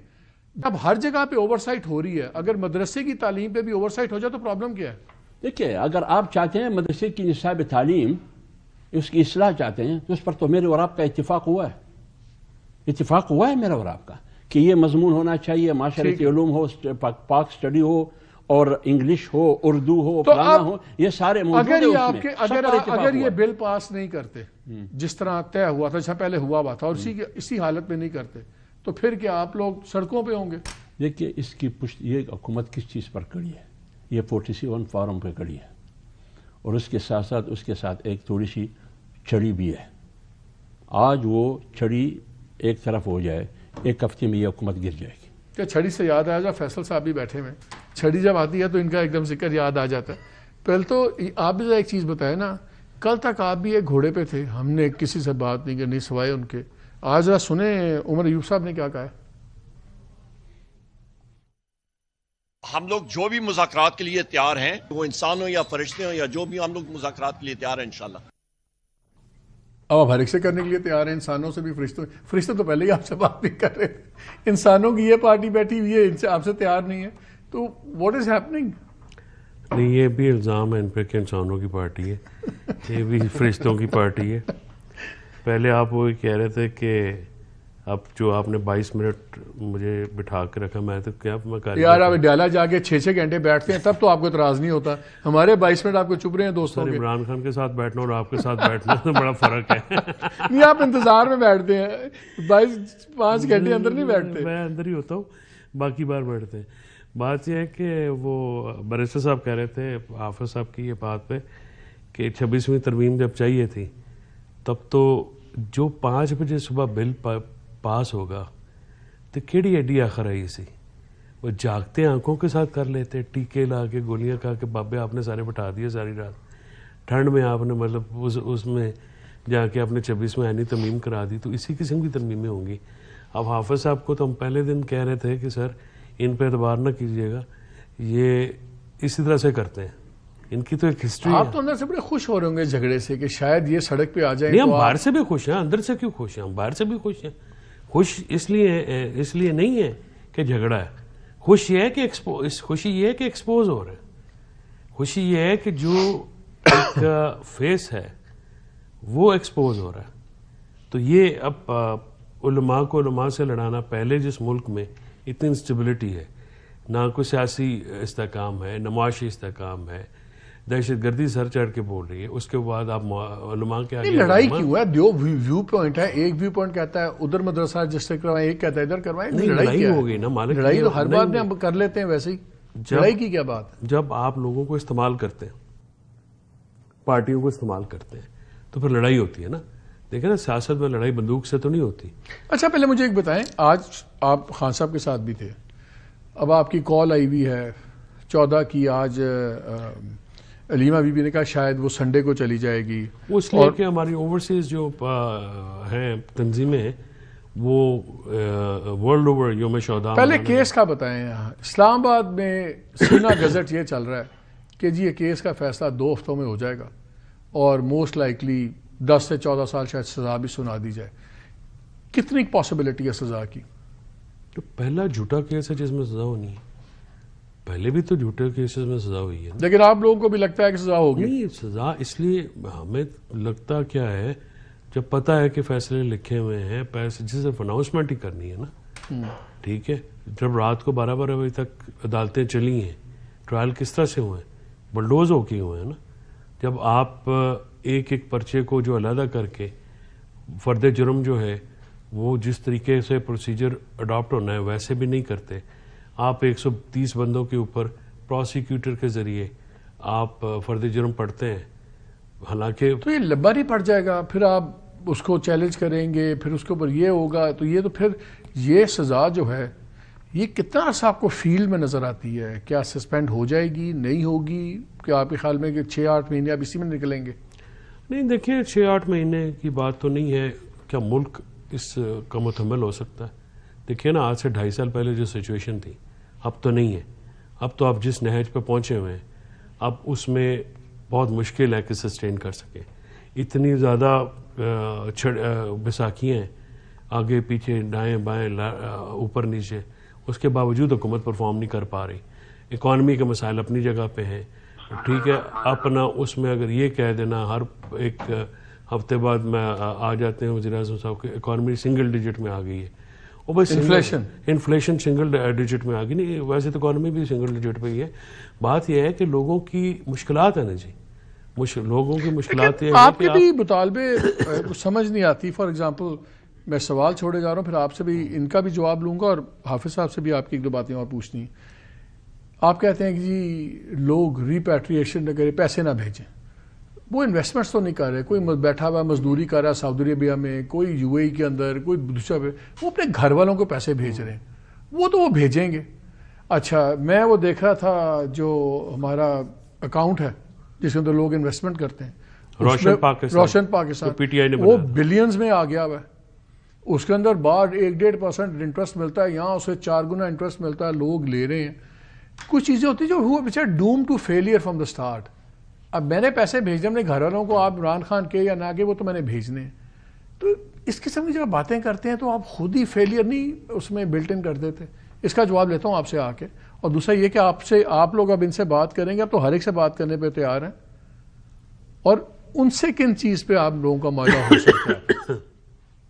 اب ہر جگہ پہ اوور سائٹ ہو رہی ہے، اگر مدرسے کی تعلیم پہ بھی اوور سائٹ ہو جائے تو پرابلم کیا ہے؟ دیکھیے اگر آپ چاہتے ہیں مدرسے کی نصاب تعلیم اس کی اصلاح چاہتے ہیں تو اس پر تو میرے اور آپ کا اتفاق ہوا ہے میرا اور آپ کا کہ یہ مضمون ہونا چاہیے، معاشرتی علوم ہو، پاک سٹڈی ہو اور انگلش ہو، اردو ہو، فلانا ہو، یہ سارے موجود ہیں اس میں. اگر یہ بل پاس نہیں کرتے جس طرح طے ہوا تھا، جیسا پہلے ہوا تھا، اور اسی حالت میں نہیں کرتے تو پھر کیا آپ لوگ سڑکوں پہ ہوں گے؟ دیکھیے اس کی یہ حکومت کس چیز پر کڑی ہے؟ یہ 47 فارم پہ کڑی ہے، اور اس کے ساتھ ایک تھوڑی سی چھڑی بھی ہے. آج وہ چھڑی ایک طرف ہو جائے، ایک ہفتے میں یہ حکومت گر جائے گی. کہ چھڑی سے یاد آیا جا، فیصل صاحب بھی بیٹھے ہوئے، چھڑی جب آتی ہے تو ان کا ایک دم ذکر یاد آ جاتا ہے. پہلے تو آپ بھی ایک چیز بتائے نا، کل تک آپ بھی ایک گھوڑے پہ تھے، ہم نے کسی سے بات نہیں کرنی سوائے ان کے. آج ذرا سنیں عمر ایوب صاحب نے کیا کہا ہے. ہم لوگ جو بھی مذاکرات کے لیے تیار ہیں، وہ انسان ہو یا فرشتے ہوں یا جو بھی، ہم لوگ مذاکرات کے لیے تیار ہیں انشاءاللہ. اب آپ ہر ایک سے کرنے کے لیے تیار ہیں، انسانوں سے بھی، فرشتے تو پہلے ہی آپ سے بات نہیں کر رہے تھے. انسانوں کی یہ پارٹی بیٹھی ہوئی ہے، ان سے آپ سے تیار نہیں ہے، تو واٹ از ہیپننگ؟ نہیں، یہ بھی الزام ہے ان پہ کہ انسانوں کی پارٹی ہے، یہ بھی فرشتوں کی پارٹی ہے. پہلے آپ وہ کہہ رہے تھے کہ اب جو آپ نے 22 منٹ مجھے بٹھا کے رکھا، میں تو کیا میں کر یار آپ ڈالا جا کے 6 گھنٹے بیٹھتے ہیں تب تو آپ کو اعتراض نہیں ہوتا، ہمارے 22 منٹ آپ کو چپ رہے ہیں دوستوں کے. عمران خان کے ساتھ بیٹھنا اور آپ کے ساتھ بیٹھنا تو بڑا فرق ہے. نہیں، آپ انتظار میں بیٹھتے ہیں، 5 گھنٹے اندر نہیں بیٹھتے. میں اندر ہی ہوتا ہوں، باقی بار بیٹھتے ہیں. بات یہ ہے کہ وہ بیرسٹر صاحب کہہ رہے تھے حافظ صاحب کی یہ بات پہ کہ 26ویں ترمیم جب چاہیے تھی تب تو جو 5 بجے صبح بل پاس ہوگا تو کیڑی ایڈی آخر آئی سی، وہ جاگتے آنکھوں کے ساتھ کر لیتے، ٹیکے لا کے گولیاں کھا کے بابے آپ نے سارے بٹھا دیے ساری رات، ٹھنڈ میں آپ نے مطلب اس میں جا کے اپنے 26 عینی ترمیم کرا دی. تو اسی قسم کی ترمیمیں ہوں گی. اب حافظ صاحب کو تو ہم پہلے دن کہہ رہے تھے کہ سر ان پہ اعتبار نہ کیجیے گا، یہ اسی طرح سے کرتے ہیں، ان کی تو ایک ہسٹری ہے. آپ تو اندر سے بڑے خوش ہو رہے ہوں گے جھگڑے سے کہ شاید یہ سڑک پہ آ جائیں. نہیں، ہم باہر سے بھی خوش ہیں، اندر سے کیوں خوش ہیں؟ ہم باہر سے بھی خوش ہیں. خوش اس لیے نہیں ہے کہ جھگڑا ہے، خوشی یہ ہے کہ ایکسپوز ہو رہا ہے. خوشی یہ ہے کہ جو ایک فیس ہے وہ ایکسپوز ہو رہا ہے. تو یہ اب علماء کو علماء سے لڑانا، پہلے جس ملک میں اتنی انسٹیبلٹی ہے، نہ کوئی سیاسی استحکام ہے، نہ معاشی استحکام ہے، دہشت گردی سر چڑھ کے بول رہی ہے، اس کے بعد آپ علماء کے آگے لڑائی کیوں ہے؟ دو ویو پوائنٹ ہے، ایک ویو پوائنٹ کہتا ہے ادھر مدرسہ جس کروائیں، ایک کہتا ہے ادھر کروائیں. لڑائی ہو گئی نا مالک، لڑائی تو ہر بات میں ہم کر لیتے ہیں ویسے ہی، لڑائی کی کیا بات ہے؟ جب آپ لوگوں کو استعمال کرتے ہیں، پارٹیوں کو استعمال کرتے ہیں تو پھر لڑائی ہوتی ہے نا. دیکھیں نا، سیاست میں لڑائی بندوق سے تو نہیں ہوتی. اچھا پہلے مجھے ایک بتائیں، آج آپ خان صاحب کے ساتھ بھی تھے، اب آپ کی کال آئی ہوئی ہے 14 کی، آج علیمہ بی بی نے کہا شاید وہ سنڈے کو چلی جائے گی. وہ اس لیے کہ ہماری اوورسیز جو ہیں تنظیمیں وہ ورلڈ اوور یوم شہداء. پہلے کیس کا بتائیں. اسلام آباد میں سینا گزٹ یہ چل رہا ہے کہ جی یہ کیس کا فیصلہ 2 ہفتوں میں ہو جائے گا اور موسٹ لائکلی 10 سے 14 سال شاید سزا بھی سنا دی جائے. کتنی پاسبلٹی ہے سزا کی؟ تو پہلا جھوٹا کیس ہے جس میں سزا ہونی ہے، پہلے بھی تو جھوٹے کیسز میں سزا ہوئی ہے. لیکن آپ لوگوں کو بھی لگتا ہے کہ سزا ہوگی؟ نہیں، سزا اس لیے ہمیں لگتا کیا ہے، جب پتہ ہے کہ فیصلے لکھے ہوئے ہیں، پیسے صرف اناؤنسمنٹ ہی کرنی ہے نا. ٹھیک ہے، جب رات کو 12 بجے تک عدالتیں چلی ہیں، ٹرائل کس طرح سے ہوئے ہیں؟ بلڈوز ہو کے ہوئے ہیں نا. جب آپ ایک ایک پرچے کو جو علیحدہ کر کے فرد جرم جو ہے وہ جس طریقے سے پروسیجر اڈاپٹ ہونا ہے ویسے بھی نہیں کرتے، آپ 130 بندوں کے اوپر پروسیکیوٹر کے ذریعے آپ فرد جرم پڑھتے ہیں، حالانکہ تو یہ لمبا نہیں پڑ جائے گا؟ پھر آپ اس کو چیلنج کریں گے، پھر اس کے اوپر یہ ہوگا، تو یہ تو پھر یہ سزا جو ہے یہ کتنا عرصہ آپ کو فیلڈ میں نظر آتی ہے؟ کیا سسپینڈ ہو جائے گی، نہیں ہوگی؟ کیا آپ کے خیال میں کہ 6-8 مہینے آپ اسی میں نکلیں گے؟ نہیں، دیکھیے 6-8 مہینے کی بات تو نہیں ہے. کیا ملک اس کا متحمل ہو سکتا ہے؟ دیکھیے نا، آج سے 2.5 سال پہلے جو سچویشن تھی اب تو نہیں ہے. اب تو آپ جس نہج پہ پہنچے ہوئے ہیں اب اس میں بہت مشکل ہے کہ سسٹین کر سکیں. اتنی زیادہ بیساکھیاں ہیں آگے پیچھے دائیں بائیں اوپر نیچے، اس کے باوجود حکومت پرفارم نہیں کر پا رہی. اکانومی کے مسائل اپنی جگہ پہ ہیں، ٹھیک ہے، اپنا اس میں اگر یہ کہہ دینا ہر ایک ہفتے بعد میں آ جاتے ہیں وزیر اعظم صاحب کے اکانومی سنگل ڈیجٹ میں آ گئی ہے. انفلیشن سنگل ڈیجٹ میں آ گئی. نہیں، ویسے تو اکانومی بھی سنگل ڈیجٹ پہ ہی ہے. بات یہ ہے کہ لوگوں کی مشکلات ہیں نا جی، لوگوں کی مشکلات یہ آپ کے بھی مطالبے سمجھ نہیں آتی. فار ایگزامپل میں سوال چھوڑے جا رہا ہوں، پھر آپ سے بھی ان کا بھی جواب لوں گا اور حافظ صاحب سے بھی آپ کی 1-2 باتیں اور پوچھنی. آپ کہتے ہیں کہ جی لوگ ریپیٹریشن نہ کریں، پیسے نہ بھیجیں. وہ انویسٹمنٹس تو نہیں کر رہے، کوئی بیٹھا ہوا مزدوری کر رہا ہے سعودی عربیہ میں، کوئی UAE کے اندر، کوئی دوسرا پہ، وہ اپنے گھر والوں کو پیسے بھیج رہے ہیں. وہ تو وہ بھیجیں گے. اچھا، میں وہ دیکھ رہا تھا جو ہمارا اکاؤنٹ ہے جس کے اندر لوگ انویسٹمنٹ کرتے ہیں، روشن پاکستان، وہ بلینز میں آ گیا ہوا ہے. اس کے اندر بعد 1-1.5% انٹرسٹ ملتا ہے، یہاں اسے 4 گنا انٹرسٹ ملتا ہے. لوگ لے رہے ہیں. کچھ چیزیں ہوتی ہیں جو ہوا بیچارہ doomed to failure from the start. اب میں نے پیسے بھیجنے اپنے گھر والوں کو, آپ عمران خان کے یا نہ کے, وہ تو میں نے بھیجنے. تو اس قسم کی جب باتیں کرتے ہیں تو آپ خود ہی فیلئر نہیں اس میں بلٹ ان کر دیتے. اس کا جواب لیتا ہوں آپ سے آ کے. اور دوسرا یہ کہ آپ لوگ اب ان سے بات کریں گے, اب تو ہر ایک سے بات کرنے پہ تیار ہیں, اور ان سے کن چیز پہ آپ لوگوں کا معاہدہ ہو سکتا ہے.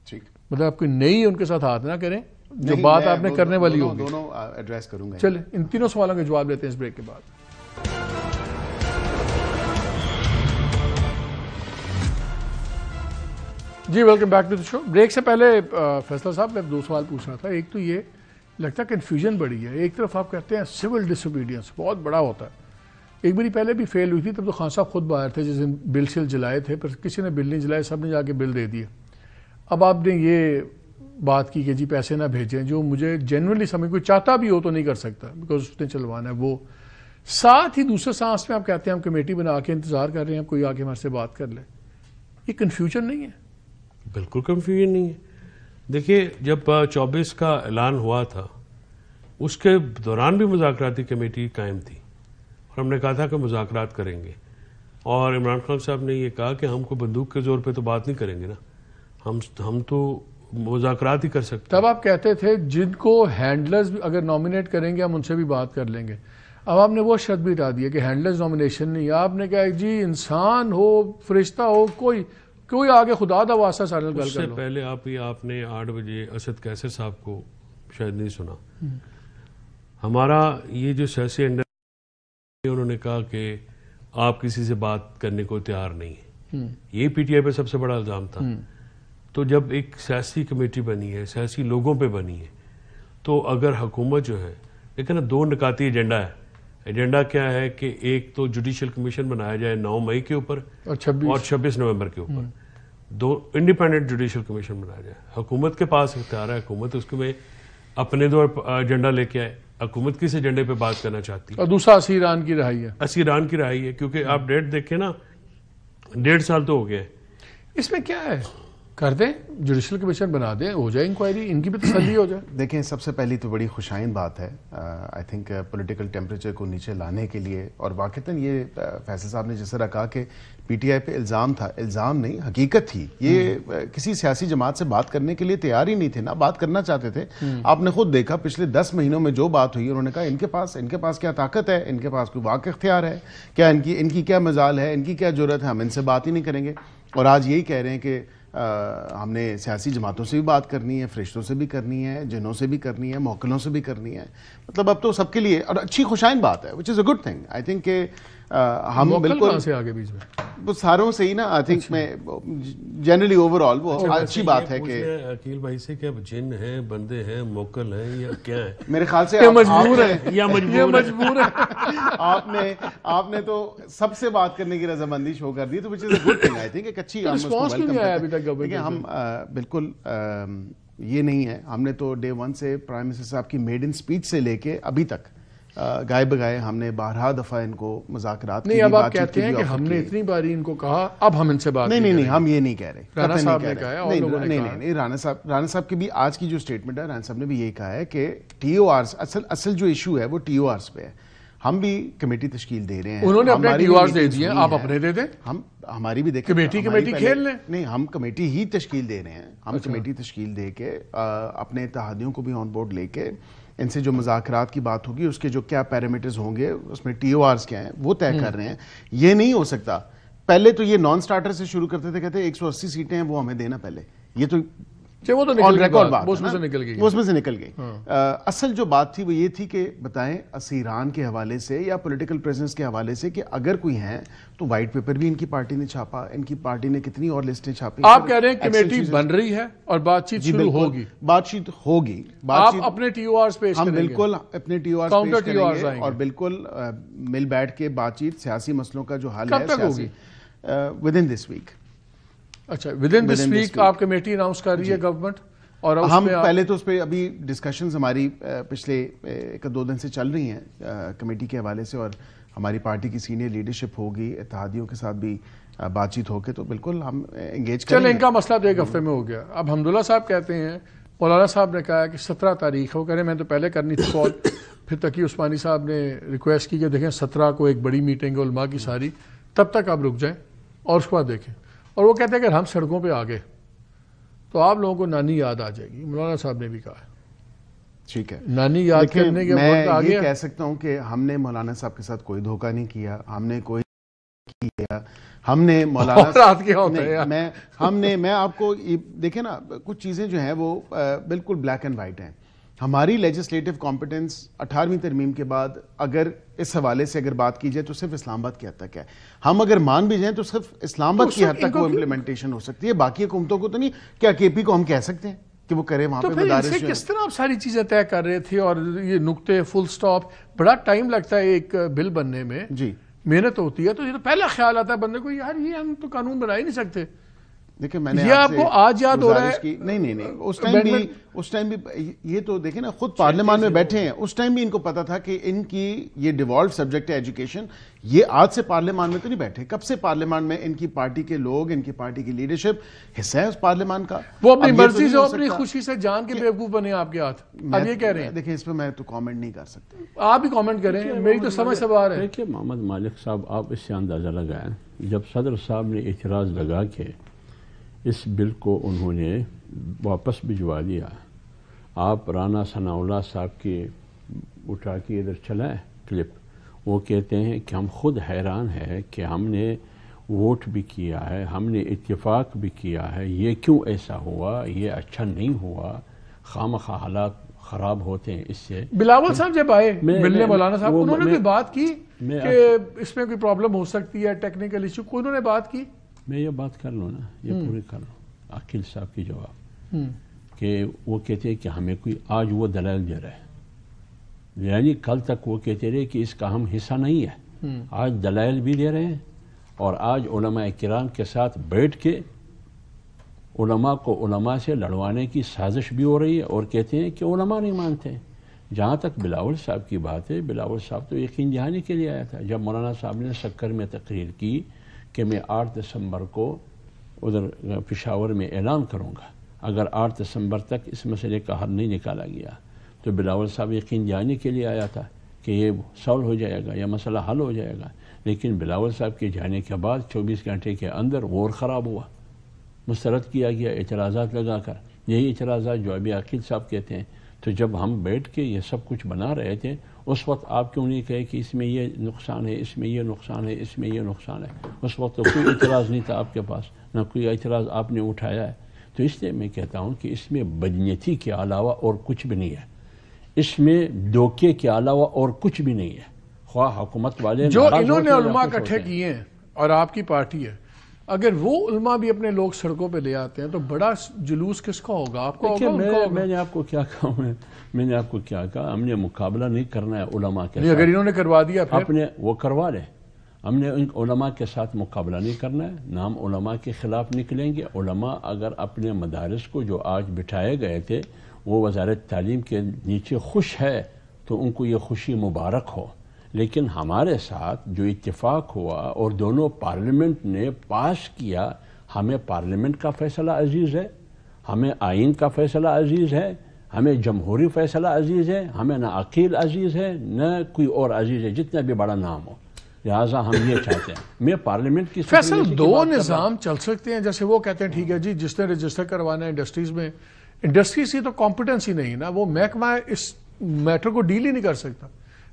ٹھیک, مطلب آپ کوئی نئی ان کے ساتھ ہاتھ نہ کریں, جو بات آپ نے کرنے والی ہوگی. دونوں ایڈریس کروں گا. چلیں ان تینوں سوالوں کے جواب لیتے ہیں اس بریک کے بعد. جی welcome back to the show. Break سے پہلے فیصلہ صاحب میں 2 سوال پوچھنا تھا. ایک تو یہ لگتا ہے کنفیوژن بڑی ہے. ایک طرف آپ کہتے ہیں سول ڈس اوبیڈینس بہت بڑا ہوتا ہے. ایک باری پہلے بھی فیل ہوئی تھی, تب تو خان صاحب خود باہر تھے جس دن بل شل جلائے تھے, پر کسی نے بل نہیں جلائے, سب نے جا کے بل دے دیے. اب آپ نے یہ بات کی کہ جی پیسے نہ بھیجیں, جو مجھے جینوئنلی سمجھ کوئی چاہتا بھی ہو تو نہیں کر سکتا بیکاز اس نے چلوانا ہے وہ. ساتھ ہی دوسرے سانس میں آپ کہتے ہیں ہم کمیٹی بنا کے انتظار کر رہے ہیں کوئی آ کے ہمارے سے بات کر لے. یہ کنفیوژن نہیں ہے؟ بالکل کنفیوژن نہیں ہے. دیکھیے جب 24 کا اعلان ہوا تھا اس کے دوران بھی مذاکراتی کمیٹی قائم تھی, اور ہم نے کہا تھا کہ مذاکرات کریں گے, اور عمران خان صاحب نے یہ کہا کہ ہم کو بندوق کے زور پہ تو بات نہیں کریں گے نا, ہم تو مذاکرات ہی کر سکتے. تب آپ کہتے تھے جن کو ہینڈلرز اگر نامینیٹ کریں گے ہم ان سے بھی بات کر لیں گے. اب آپ نے وہ شرط بھی ہٹا دی ہے کہ ہینڈلرز نامینیشن نہیں. آپ نے کہا جی انسان ہو فرشتہ ہو کوئی آگے خدا دا واسطہ سارے گل کر لو. اس سے پہلے آپ نے 8 بجے اسد کیسر صاحب کو شاید نہیں سنا. ہمارا یہ جو سیاسی انہوں نے کہا کہ آپ کسی سے بات کرنے کو تیار نہیں ہیں, یہ پی ٹی آئی پہ سب سے بڑا الزام تھا. تو جب ایک سیاسی کمیٹی بنی ہے, سیاسی لوگوں پہ بنی ہے, تو اگر حکومت جو ہے, لیکن 2 نکاتی ایجنڈا ہے. ایجنڈا کیا ہے کہ ایک تو جوڈیشل کمیشن بنایا جائے 9 مئی کے اوپر اور 26 نومبر کے اوپر, 2 انڈیپینڈنٹ جوڈیشل کمیشن بنایا جائے. حکومت کے پاس اختیار ہے, حکومت اس میں اپنے دور ایجنڈا لے کے آئے. حکومت کس ایجنڈے پہ بات کرنا چاہتی ہے. اور دوسرا اسیران کی رہائی ہے. اسیران کی رہائی ہے, کیونکہ آپ ڈیٹ دیکھیں نا 1.5 سال تو ہو گیا ہے. اس میں کیا ہے, کر دیں جوڈیشل کمیشن بنا دیں, ہو جائے انکوائری, ان کی بھی تسلی ہو جائے. دیکھیں سب سے پہلی تو بڑی خوشائن بات ہے آئی تھنک پولیٹیکل ٹیمپریچر کو نیچے لانے کے لیے. اور واقعتاً یہ فیصل صاحب نے جس طرح کہا کہ پی ٹی آئی پہ الزام تھا, الزام نہیں حقیقت تھی. یہ کسی سیاسی جماعت سے بات کرنے کے لیے تیار ہی نہیں تھے, نہ بات کرنا چاہتے تھے. آپ نے خود دیکھا پچھلے 10 مہینوں میں جو بات ہوئی, انہوں نے کہا ان کے پاس کیا طاقت ہے, ان کے پاس کوئی واقع اختیار ہے کیا, ان کی کیا مجال ہے, ان کی کیا جرأت ہے, ہم ان سے بات ہی نہیں کریں گے. اور آج یہی کہہ رہے ہیں کہ ہم نے سیاسی جماعتوں سے بھی بات کرنی ہے, فرشتوں سے بھی کرنی ہے, جنوں سے بھی کرنی ہے, موکلوں سے بھی کرنی ہے. مطلب اب تو سب کے لیے اور اچھی خوشائن بات ہے, which is a good thing. I think کہ ہم بالکل سے آگے بیچ میں وہ ساروں سے ہی نا, آئی تھنک میں جنرلی اوور آل وہ اچھی بات ہے کہ عقیل بھائی سے کہ جن ہیں, بندے ہیں, موکل ہیں, یا کیا ہے. میرے خیال سے مجبور ہے یا مجبور ہے. آپ نے تو سب سے بات کرنے کی رضامندی شو کر دی, تو which is a good thing. I think ایک اچھی رسپانس کیوں نہیں آیا ابھی تک گورنمنٹ. دیکھیں ہم بالکل یہ نہیں ہے, ہم نے تو ڈے 1 سے پرائم منسٹر صاحب کی میڈن اسپیچ سے لے کے ابھی تک گائے بگائے ہم نے 12 دفعہ ان کو مذاکرات نہیں. اب آپ کہتے ہیں کہ ہم نے اتنی باری ان کو کہا اب ہم ان سے بات نہیں, ہم یہ نہیں کہہ رہے. رانا صاحب نے کہا, نہیں, رانا صاحب کی بھی آج کی جو اسٹیٹمنٹ ہے, رانا صاحب نے بھی یہی کہا ہے کہ ٹی او آرز اصل جو ایشو ہے وہ ٹی او آرز پہ ہے. ہم بھی کمیٹی تشکیل دے رہے ہیں, انہوں نے اپنے ٹی او آرز دے دیے, آپ اپنے دے دیں. ہماری بھی دیکھیں کمیٹی کھیل لیں. نہیں, ہم کمیٹی ہی تشکیل دے رہے ہیں. ہم کمیٹی تشکیل دے کے اپنے اتحادیوں کو بھی آن بورڈ لے کے ان سے جو مذاکرات کی بات ہوگی اس کے جو کیا پیرامیٹرز ہوں گے, اس میں ٹی او آرز کیا ہیں وہ طے کر رہے ہیں. یہ نہیں ہو سکتا. پہلے تو یہ نان سٹارٹر سے شروع کرتے تھے, کہتے 180 سیٹیں ہیں وہ ہمیں دینا پہلے. یہ تو وہ تو اس میں سے نکل گئی. اصل جو بات تھی وہ یہ تھی کہ بتائیں اسیران کے حوالے سے یا پولیٹیکل پریزنس کے حوالے سے کہ اگر کوئی ہیں تو وائٹ پیپر بھی ان کی پارٹی نے چھاپا, ان کی پارٹی نے کتنی اور لسٹیں چھاپی. آپ کہہ رہے ہیں کمیٹی بن رہی ہے اور بات چیت شروع ہوگی. بات چیت ہوگی, آپ اپنے ٹی او آرز پیش کریں گے. ہم بالکل اپنے ٹی او آرز پیش کریں گے اور بالکل مل بیٹھ کے بات چیت سیاسی مسئلوں کا جو حل ہے سیاسی ودن دس ویک. اچھا, ودن دس ویک آپ کمیٹی اناؤنس کر رہی ہے گورنمنٹ. اور ہم پہلے تو اس پہ ابھی ڈسکشنز ہماری پچھلے 1-2 دن سے چل رہی ہیں کمیٹی کے حوالے سے, اور ہماری پارٹی کی سینئر لیڈرشپ ہوگی, اتحادیوں کے ساتھ بھی بات چیت ہو کے, تو بالکل ہم انگیج کریں. چلیں, ان کا مسئلہ تو 1 ہفتے میں ہو گیا. اب حمداللہ صاحب کہتے ہیں مولانا صاحب نے کہا کہ 17 تاریخ ہے، وہ کہہ رہے ہیں میں تو پہلے کرنی تھی کال، پھر تقی عثمانی صاحب نے ریکویسٹ کی کہ دیکھیں 17 کو ایک بڑی میٹنگ ہے علماء کی ساری، تب تک آپ رک جائیں اور اس کے بعد دیکھیں. اور وہ کہتے ہیں کہ ہم سڑکوں پہ آ گئے تو آپ لوگوں کو نانی یاد آ جائے گی. مولانا صاحب نے بھی کہا ہے ٹھیک ہے، نانی یاد کرنے کے میں وقت آ یہ گیا. کہہ سکتا ہوں کہ ہم نے مولانا صاحب کے ساتھ کوئی دھوکہ نہیں کیا، ہم نے کوئی کیا، ہم نے مولانا رات کیا ہوتا ہے میں آپ کو دیکھیں نا، کچھ چیزیں جو ہیں وہ بالکل بلیک اینڈ وائٹ ہیں. ہماری لیجسلیٹو کمپٹنس 18ویں ترمیم کے بعد اگر اس حوالے سے اگر بات کی جائے تو صرف اسلام آباد کی حد تک ہے. ہم اگر مان بھی جائیں تو صرف اسلام آباد کی حد تک وہ امپلیمنٹیشن ہو سکتی ہے، باقی حکومتوں کو تو نہیں. کیا کے پی کو ہم کہہ سکتے ہیں کہ وہ کرے وہاں تو پہ پھر مدارس اسے جو کس طرح آپ ساری چیزیں طے کر رہے تھے؟ اور یہ نقطے فل سٹاپ، بڑا ٹائم لگتا ہے ایک بل بننے میں، جی محنت ہوتی ہے. تو یہ تو پہلا خیال آتا ہے بندے کو، یار یہ ہم تو قانون بنا ہی نہیں سکتے. دیکھیں میں نے یہ آپ کو آج یاد ہو رہا ہے؟ نہیں اس ٹائم بھی یہ تو دیکھیں نا، خود پارلیمان میں بیٹھے ہیں، اس ٹائم بھی ان کو پتا تھا کہ ان کی یہ ڈیوالوڈ سبجیکٹ ہے ایجوکیشن. یہ آج سے پارلیمان میں تو نہیں بیٹھے، کب سے پارلیمان میں ان کی پارٹی کے لوگ، ان کی پارٹی کی لیڈرشپ حصہ ہے اس پارلیمان کا. وہ اپنی مرضی سے اپنی خوشی سے جان کے بیوقوف بنے آپ کے ہاتھ. اب یہ کہہ رہے ہیں، دیکھیں اس پہ میں تو کامنٹ نہیں کر سکتا. آپ بھی کامنٹ کریں، میری تو سمجھ سے باہر ہے. دیکھیے محمد مالک صاحب، آپ اس سے اندازہ لگائیں، جب صدر صاحب نے اعتراض لگا کے اس بل کو انہوں نے واپس بھجوا دیا، آپ رانا ثناء اللہ صاحب کی اٹھا کے ادھر چلائیں کلپ، وہ کہتے ہیں کہ ہم خود حیران ہیں کہ ہم نے ووٹ بھی کیا ہے، ہم نے اتفاق بھی کیا ہے، یہ کیوں ایسا ہوا، یہ اچھا نہیں ہوا، خامخواہ حالات خراب ہوتے ہیں اس سے. بلاول صاحب جب آئے ملنے مولانا صاحب، انہوں نے کوئی بات کی کہ اس میں کوئی پرابلم ہو سکتی ہے، ٹیکنیکل ایشو، کوئی انہوں نے بات کی؟ میں یہ بات کر لوں نا، یہ پوری کر لوں. عقیل صاحب کی جواب کہ وہ کہتے ہیں کہ ہمیں کوئی آج وہ دلائل دے رہے ہیں، یعنی کل تک وہ کہتے رہے کہ اس کا ہم حصہ نہیں ہے، آج دلائل بھی دے رہے ہیں. اور آج علماء کرام کے ساتھ بیٹھ کے علماء کو علماء سے لڑوانے کی سازش بھی ہو رہی ہے، اور کہتے ہیں کہ علماء نہیں مانتے. جہاں تک بلاول صاحب کی بات ہے، بلاول صاحب تو یقین دہانی کے لیے آیا تھا. جب مولانا صاحب نے سکر میں تقریر کی کہ میں 8 دسمبر کو ادھر پشاور میں اعلان کروں گا، اگر 8 دسمبر تک اس مسئلے کا حل نہیں نکالا گیا تو بلاول صاحب یقین دہانی کے لیے آیا تھا کہ یہ سالو ہو جائے گا یا مسئلہ حل ہو جائے گا. لیکن بلاول صاحب کے جانے کے بعد 24 گھنٹے کے اندر وہ اور خراب ہوا، مسترد کیا گیا اعتراضات لگا کر. یہی اعتراضات جو ابھی عقیل صاحب کہتے ہیں. تو جب ہم بیٹھ کے یہ سب کچھ بنا رہے تھے، اس وقت آپ کیوں نہیں کہے کہ اس میں یہ نقصان ہے، اس میں یہ نقصان ہے، اس میں یہ نقصان ہے؟ اس وقت تو کوئی اعتراض نہیں تھا آپ کے پاس، نہ کوئی اعتراض آپ نے اٹھایا ہے. تو اس لیے میں کہتا ہوں کہ اس میں بدنیتی کے علاوہ اور کچھ بھی نہیں ہے، اس میں دھوکے کے علاوہ اور کچھ بھی نہیں ہے. خواہ حکومت والے جو انہوں نے علماء اکٹھے کیے ہیں اور آپ کی پارٹی ہے، اگر وہ علماء بھی اپنے لوگ سڑکوں پہ لے آتے ہیں تو بڑا جلوس کس کا ہوگا؟ آپ کو ہوگا؟ میں نے آپ کو کیا کہا، میں نے آپ کو کیا کہا، ہم نے مقابلہ نہیں کرنا ہے علماء کے ساتھ. اگر انہوں نے کروا دیا اپنے وہ کروا لیں، ہم نے ان علماء کے ساتھ مقابلہ نہیں کرنا ہے، نہ ہم علماء کے خلاف نکلیں گے. علماء اگر اپنے مدارس کو جو آج بٹھائے گئے تھے وہ وزارت تعلیم کے نیچے خوش ہے تو ان کو یہ خوشی مبارک ہو. لیکن ہمارے ساتھ جو اتفاق ہوا اور دونوں پارلیمنٹ نے پاس کیا، ہمیں پارلیمنٹ کا فیصلہ عزیز ہے، ہمیں آئین کا فیصلہ عزیز ہے، ہمیں جمہوری فیصلہ عزیز ہے، ہمیں نہ عقیل عزیز ہے نہ کوئی اور عزیز ہے جتنا بھی بڑا نام ہو. لہٰذا ہم یہ چاہتے ہیں. میں پارلیمنٹ کی فیصل دو نظام چل سکتے ہیں، جیسے وہ کہتے ہیں ٹھیک ہے جی جس نے رجسٹر کروانا ہے انڈسٹریز میں، انڈسٹریز کی تو کمپیٹنس ہی نہیں نا، وہ محکمہ اس میٹر کو ڈیل ہی نہیں کر سکتا.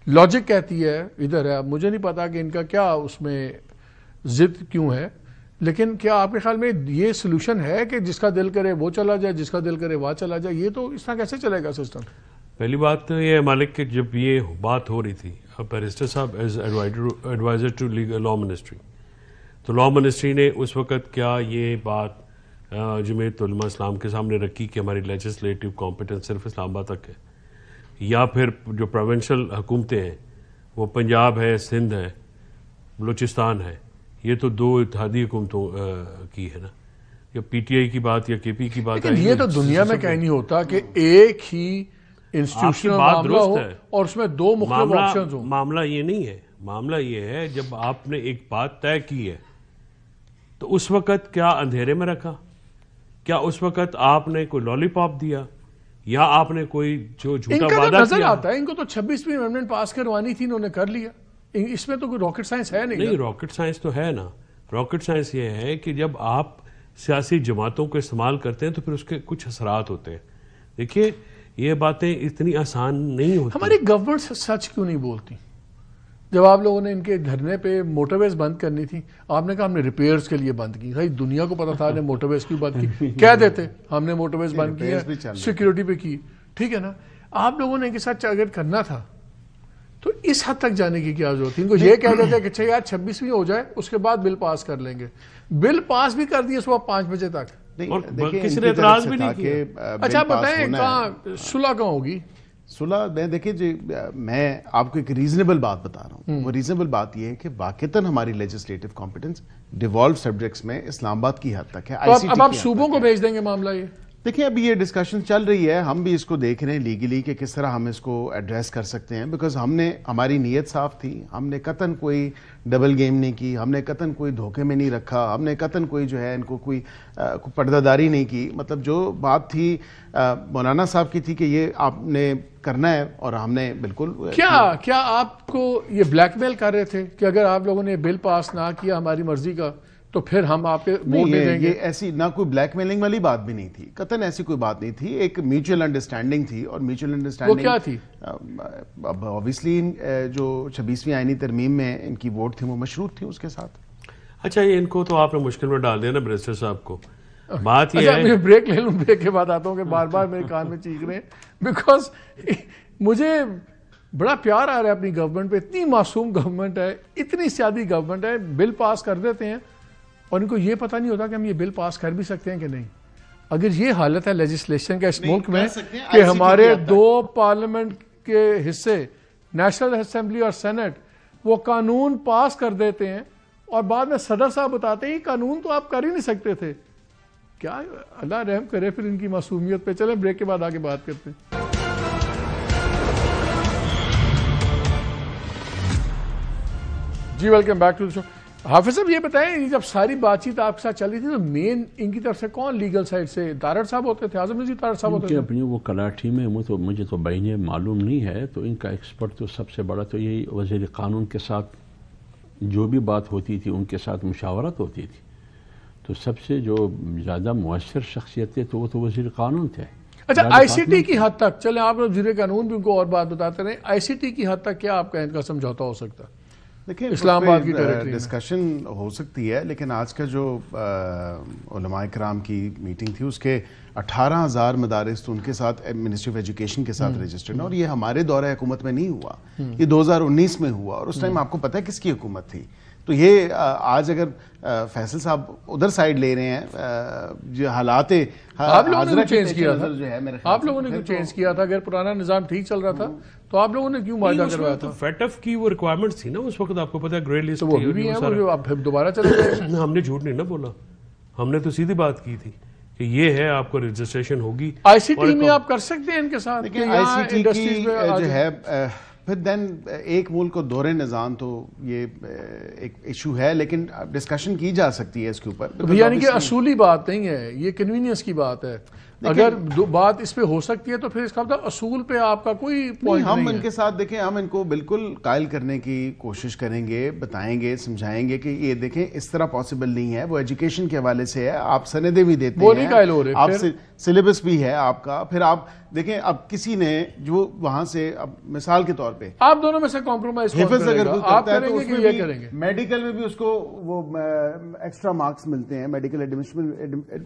لاجک کہتی ہے ادھر ہے. اب مجھے نہیں پتا کہ ان کا کیا اس میں ضد کیوں ہے، لیکن کیا آپ کے خیال میں یہ سلوشن ہے کہ جس کا دل کرے وہ چلا جائے، جس کا دل کرے وہاں چلا جائے؟ یہ تو اس طرح کیسے چلے گا سسٹم؟ پہلی بات تو یہ ہے مالک کہ جب یہ بات ہو رہی تھی بیرسٹر صاحب as adviser to law ministry, تو لا منسٹری نے اس وقت کیا یہ بات جمعیت علماء اسلام کے سامنے رکھی کہ ہماری لیجسلیٹو کمپیٹنس صرف اسلام آباد تک ہے، یا پھر جو پروونشل حکومتیں ہیں وہ پنجاب ہے، سندھ ہے، بلوچستان ہے، یہ تو 2 اتحادی حکومتوں کی ہے نا، یا پی ٹی آئی کی بات یا کے پی کی بات. لیکن یہ تو دنیا میں کہیں نہیں ہوتا کہ ایک ہی انسٹیٹیوشنل معاملہ ہو اور اس میں 2 مختلف آپشنز ہوں. معاملہ یہ نہیں ہے، معاملہ یہ ہے جب آپ نے ایک بات طے کی ہے تو اس وقت کیا اندھیرے میں رکھا؟ کیا اس وقت آپ نے کوئی لالی پاپ دیا یا آپ نے کوئی جو ان جھوٹا کا تو وعدہ نظر کیا. آتا ہے ان کو تو 26ویں امینڈمنٹ پاس کروانی تھی، انہوں نے کر لیا. اس میں تو کوئی راکٹ سائنس ہے نہیں. نہیں، راکٹ سائنس تو ہے نا. راکٹ سائنس یہ ہے کہ جب آپ سیاسی جماعتوں کو استعمال کرتے ہیں تو پھر اس کے کچھ اثرات ہوتے ہیں. دیکھیے یہ باتیں اتنی آسان نہیں ہوتی. ہماری گورنمنٹ سچ کیوں نہیں بولتی؟ جب آپ لوگوں نے ان کے دھرنے پہ موٹر ویز بند کرنی تھی، آپ نے کہا ہم نے ریپیئرز کے لیے بند کی. بھائی دنیا کو پتا تھا ہم نے موٹر ویز کیوں بند کی، کہہ دیتے ہم نے موٹر ویز بند کی ہے سیکیورٹی پہ کی. ٹھیک ہے نا، آپ لوگوں نے ان کے ساتھ اگر کرنا تھا تو اس حد تک جانے کی کیا ضرورت تھی؟ ان کو یہ کہہ دیتے کہ اچھا یار 26ویں ہو جائے اس کے بعد بل پاس کر لیں گے. بل پاس بھی کر دیے صبح 5 بجے تک. اور کسی نے اعتراض بھی نہیں کیا. اچھا بتائیں کہاں صلح کہاں ہوگی؟ صلح میں دیکھیں جی، میں آپ کو ایک ریزنیبل بات بتا رہا ہوں. وہ ریزنیبل بات یہ ہے کہ واقعتاً ہماری لیجسلیٹو کمپیٹنس ڈیوالو سبجیکٹس میں اسلام آباد کی حد تک ہے. اب آپ صوبوں کو بھیج دیں گے معاملہ یہ؟ دیکھیں ابھی یہ ڈسکشن چل رہی ہے، ہم بھی اس کو دیکھ رہے ہیں لیگلی کہ کس طرح ہم اس کو ایڈریس کر سکتے ہیں. بیکاز ہماری نیت صاف تھی، ہم نے قطعاً کوئی ڈبل گیم نہیں کی، ہم نے قطعاً کوئی دھوکے میں نہیں رکھا، ہم نے قطعاً کوئی جو ہے ان کو کوئی پردہ داری نہیں کی. مطلب جو بات تھی مولانا صاحب کی تھی کہ یہ آپ نے کرنا ہے اور ہم نے بالکل. کیا آپ کو یہ بلیک میل کر رہے تھے کہ اگر آپ لوگوں نے بل پاس نہ کیا ہماری مرضی کا تو پھر ہم آپ کے ووٹ دے دیں گے؟ یہ ایسی نہ کوئی بلیک میلنگ والی بات بھی نہیں تھی، قطعاً ایسی کوئی بات نہیں تھی. ایک میوچل انڈرسٹینڈنگ تھی، اور میوچل انڈرسٹینڈنگ وہ کیا تھی؟ اب اوبیسلی جو 26ویں آئینی ترمیم میں ان کی ووٹ تھی وہ مشروط تھی اس کے ساتھ. اچھا یہ ان کو تو آپ نے مشکل میں ڈال دیا نا بیرسٹر صاحب کو. بات یہ ہے میں بریک لے لوں، بریک کے بعد آتا ہوں کہ بار بار میرے کان میں چیخ رہے ہیں. بیکاز مجھے بڑا پیار آ رہا ہے اپنی گورنمنٹ پہ. اتنی معصوم گورنمنٹ ہے، اتنی سیادی گورنمنٹ ہے، بل پاس کر دیتے ہیں اور ان کو یہ پتہ نہیں ہوتا کہ ہم یہ بل پاس کر بھی سکتے ہیں کہ نہیں. اگر یہ حالت ہے لیجسلیشن کا اس ملک میں کہ ہمارے 2 پارلیمنٹ کے حصے نیشنل اسمبلی اور سینٹ وہ قانون پاس کر دیتے ہیں اور بعد میں صدر صاحب بتاتے ہیں یہ قانون تو آپ کر ہی نہیں سکتے تھے. کیا اللہ رحم کرے پھر ان کی معصومیت پہ. چلیں بریک کے بعد آگے بات کرتے ہیں. جی ویلکم بیک ٹو دی شو. حافظ صاحب یہ بتائیں جب ساری بات چیت آپ کے ساتھ چل رہی تھی تو مین ان کی طرف سے کون لیگل سائڈ سے تارڑ صاحب ہوتے تھے، اعظم نذیر تارڑ صاحب ہوتے تھے؟ اپنی وہ کلاٹھی میں مجھے تو بہینے معلوم نہیں ہے. تو ان کا ایکسپرٹ تو سب سے بڑا تو یہی وزیر قانون کے ساتھ جو بھی بات ہوتی تھی ان کے ساتھ مشاورت ہوتی تھی. تو سب سے جو زیادہ مؤثر شخصیت تھے تو وہ تو وزیر قانون تھے. اچھا آئی سی ٹی کی حد تک چلیں آپ وزیر قانون بھی ان کو اور بات بتاتے رہے. آئی سی ٹی کی حد تک کیا آپ کا ان کا سمجھوتا ہو سکتا ہے؟ دیکھیں اسلام آباد کی ٹیریٹری ڈسکشن ہو سکتی ہے، لیکن آج کا جو علماء کرام کی میٹنگ تھی اس کے 18,000 مدارس تو ان کے ساتھ منسٹری آف ایجوکیشن کے ساتھ رجسٹرڈ، اور یہ ہمارے دورہ حکومت میں نہیں ہوا، یہ 2019 میں ہوا. اور اس ٹائم آپ کو پتہ ہے کس کی حکومت تھی. تو یہ آج اگر فیصل صاحب ادھر سائڈ لے رہے ہیں جو حالات آپ لوگوں نے چینج کیا تھا، آپ لوگوں نے کیوں چینج کیا تھا؟ اگر پرانا نظام ٹھیک چل رہا تھا تو آپ لوگوں نے کیوں معاہدہ کروایا تھا؟ فیٹ ایف کی وہ ریکوائرمنٹس تھی نا اس وقت، آپ کو پتا ہے گریڈ لسٹ وہ بھی ہیں، اب پھر دوبارہ چلے گئے. ہم نے جھوٹ نہیں نا بولا، ہم نے تو سیدھی بات کی تھی کہ یہ ہے آپ کو رجسٹریشن ہوگی. آئی سی ٹی میں آپ کر سکتے ہیں ان کے ساتھ. آئی سی ٹی کی جو ہے پھر دین ایک ملک کو دور نظام تو یہ ایک ایشو ہے، لیکن ڈسکشن کی جا سکتی ہے اس کے اوپر. یعنی کہ اصولی بات نہیں ہے، یہ کنوینئنس کی بات ہے. اگر بات اس پہ ہو سکتی ہے تو پھر اس کا مطلب اصول پہ آپ کا کوئی پوائنٹ نہیں ہے. ہم ان کے ساتھ دیکھیں، ہم ان کو بالکل قائل کرنے کی کوشش کریں گے، بتائیں گے، سمجھائیں گے کہ یہ دیکھیں اس طرح پاسبل نہیں ہے. وہ ایجوکیشن کے حوالے سے ہے، آپ سندیں بھی دیتے ہیں، وہ نہیں قائل ہو رہے، آپ سلیبس بھی ہے آپ کا. پھر آپ دیکھیں اب کسی نے جو وہاں سے اب مثال کے طور پہ آپ دونوں میں سے کمپرومائز حفظ اگر کوئی آپ کرتا ہے کریں تو گے اس کہ میں یہ کریں گے. میڈیکل میں بھی اس کو وہ ایکسٹرا مارکس ملتے ہیں میڈیکل ایڈمیشن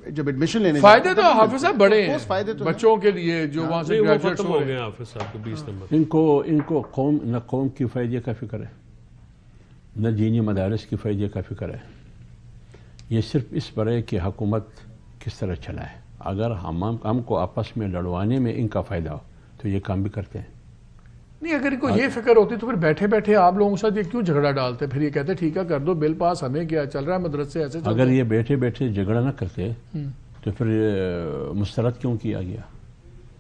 جب ایڈمیشن لینے. فائدے تو حافظ صاحب بڑے ہیں فائدے تو بچوں کے لیے جو وہاں سے گریجویٹ ختم ہو گئے حافظ صاحب کے 20 نمبر. ان کو قوم نہ قوم کی فائدے کا فکر ہے نہ دینی مدارس کی فائدے کا فکر ہے. یہ صرف اس پر ہے کہ حکومت کس طرح چلائے. اگر ہم کو آپس میں لڑوانے میں ان کا فائدہ ہو تو یہ کام بھی کرتے ہیں. نہیں اگر ان کو یہ فکر ہوتی تو پھر بیٹھے بیٹھے آپ لوگوں کے ساتھ یہ کیوں جھگڑا ڈالتے؟ پھر یہ کہتے ٹھیک ہے کر دو بل پاس، ہمیں کیا چل رہا ہے مدرسے ایسے. اگر یہ بیٹھے بیٹھے جھگڑا نہ کرتے تو پھر مسترد کیوں کیا گیا؟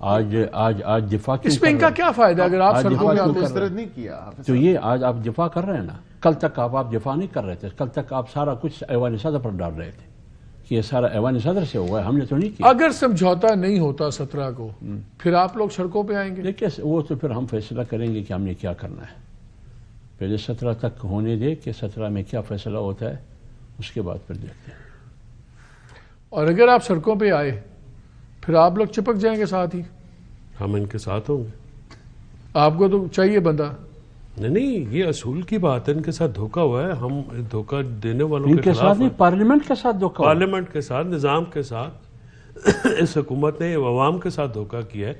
آج دفاع اس میں ان کا کیا فائدہ اگر آپ سڑکوں میں مسترد نہیں کیا؟ تو یہ آج آپ دفاع کر رہے ہیں نا، کل تک آپ دفاع نہیں کر رہے تھے. کل تک آپ سارا کچھ ایوان صدر پر ڈال رہے تھے کہ یہ سارا ایوان صدر سے ہوا ہے، ہم نے تو نہیں کیا. اگر سمجھوتا نہیں ہوتا 17 کو پھر آپ لوگ سڑکوں پہ آئیں گے؟ دیکھیے وہ تو پھر ہم فیصلہ کریں گے کہ ہم نے کیا کرنا ہے. پہلے 17 تک ہونے دے کہ 17 میں کیا فیصلہ ہوتا ہے، اس کے بعد پھر دیکھتے ہیں. اور اگر آپ سڑکوں پہ آئے پھر آپ لوگ چپک جائیں گے ساتھ ہی؟ ہم ان کے ساتھ ہوں گے. آپ کو تو چاہیے بندہ. نہیں، یہ اصول کی بات ہے. ان کے ساتھ دھوکہ ہوا ہے، ہم دھوکہ دینے والوں ان کے کے خلاف ساتھ ہیں. نہیں، پارلیمنٹ کے ساتھ دھوکہ ہوا. پارلیمنٹ کے ساتھ، نظام کے ساتھ اس حکومت نے عوام کے ساتھ دھوکہ کیا ہے.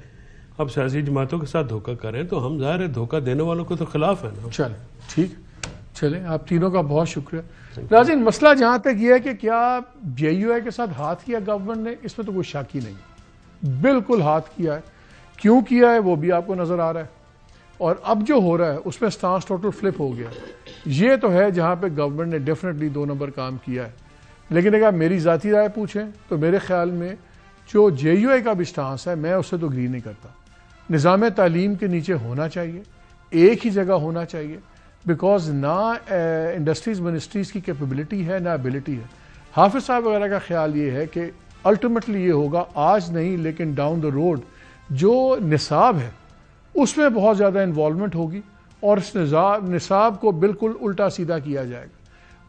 اب سیاسی جماعتوں کے ساتھ دھوکہ کریں تو ہم ظاہر ہے دھوکہ دینے والوں کے تو خلاف ہیں نا. چلیں ٹھیک، چلیں آپ تینوں کا بہت شکریہ. ناظرین، مسئلہ جہاں تک یہ ہے کہ کیا جے یو آئی کے ساتھ ہاتھ کیا گورنمنٹ نے، اس میں تو کوئی شک ہی نہیں، بالکل ہاتھ کیا ہے. کیوں کیا ہے وہ بھی آپ کو نظر آ رہا ہے، اور اب جو ہو رہا ہے اس میں سٹانس ٹوٹل فلپ ہو گیا. یہ تو ہے جہاں پہ گورنمنٹ نے ڈیفینیٹلی 2 نمبر کام کیا ہے. لیکن اگر میری ذاتی رائے پوچھیں تو میرے خیال میں جو جے یو آئی کا بھی سٹانس ہے میں اس سے تو اگری نہیں کرتا. نظام تعلیم کے نیچے ہونا چاہیے، ایک ہی جگہ ہونا چاہیے، بیکاز نہ انڈسٹریز منسٹریز کی کیپیبلٹی ہے نہ ابیلٹی ہے. حافظ صاحب وغیرہ کا خیال یہ ہے کہ الٹیمیٹلی یہ ہوگا، آج نہیں لیکن ڈاؤن دا روڈ جو نصاب ہے اس میں بہت زیادہ انوالومنٹ ہوگی اور اس نصاب کو بالکل الٹا سیدھا کیا جائے گا.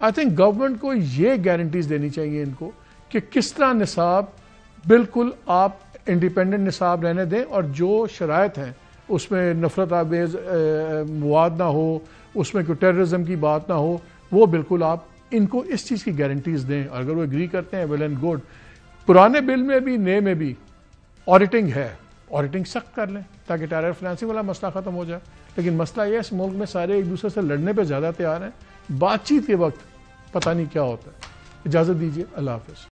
آئی تھنک گورنمنٹ کو یہ گارنٹیز دینی چاہیے ان کو کہ کس طرح نصاب بالکل آپ انڈیپینڈنٹ نصاب رہنے دیں، اور جو شرائط ہیں اس میں نفرت آمیز مواد نہ ہو، اس میں کوئی ٹیررزم کی بات نہ ہو، وہ بالکل آپ ان کو اس چیز کی گارنٹیز دیں. اور اگر وہ اگری کرتے ہیں ویل اینڈ گڈ. پرانے بل میں بھی نئے میں بھی آڈیٹنگ ہے، آڈیٹنگ سخت کر لیں تاکہ ٹائر فنانسنگ والا مسئلہ ختم ہو جائے. لیکن مسئلہ یہ ہے اس ملک میں سارے ایک دوسرے سے لڑنے پہ زیادہ تیار ہیں، بات چیت کے وقت پتہ نہیں کیا ہوتا ہے. اجازت دیجیے، اللہ حافظ.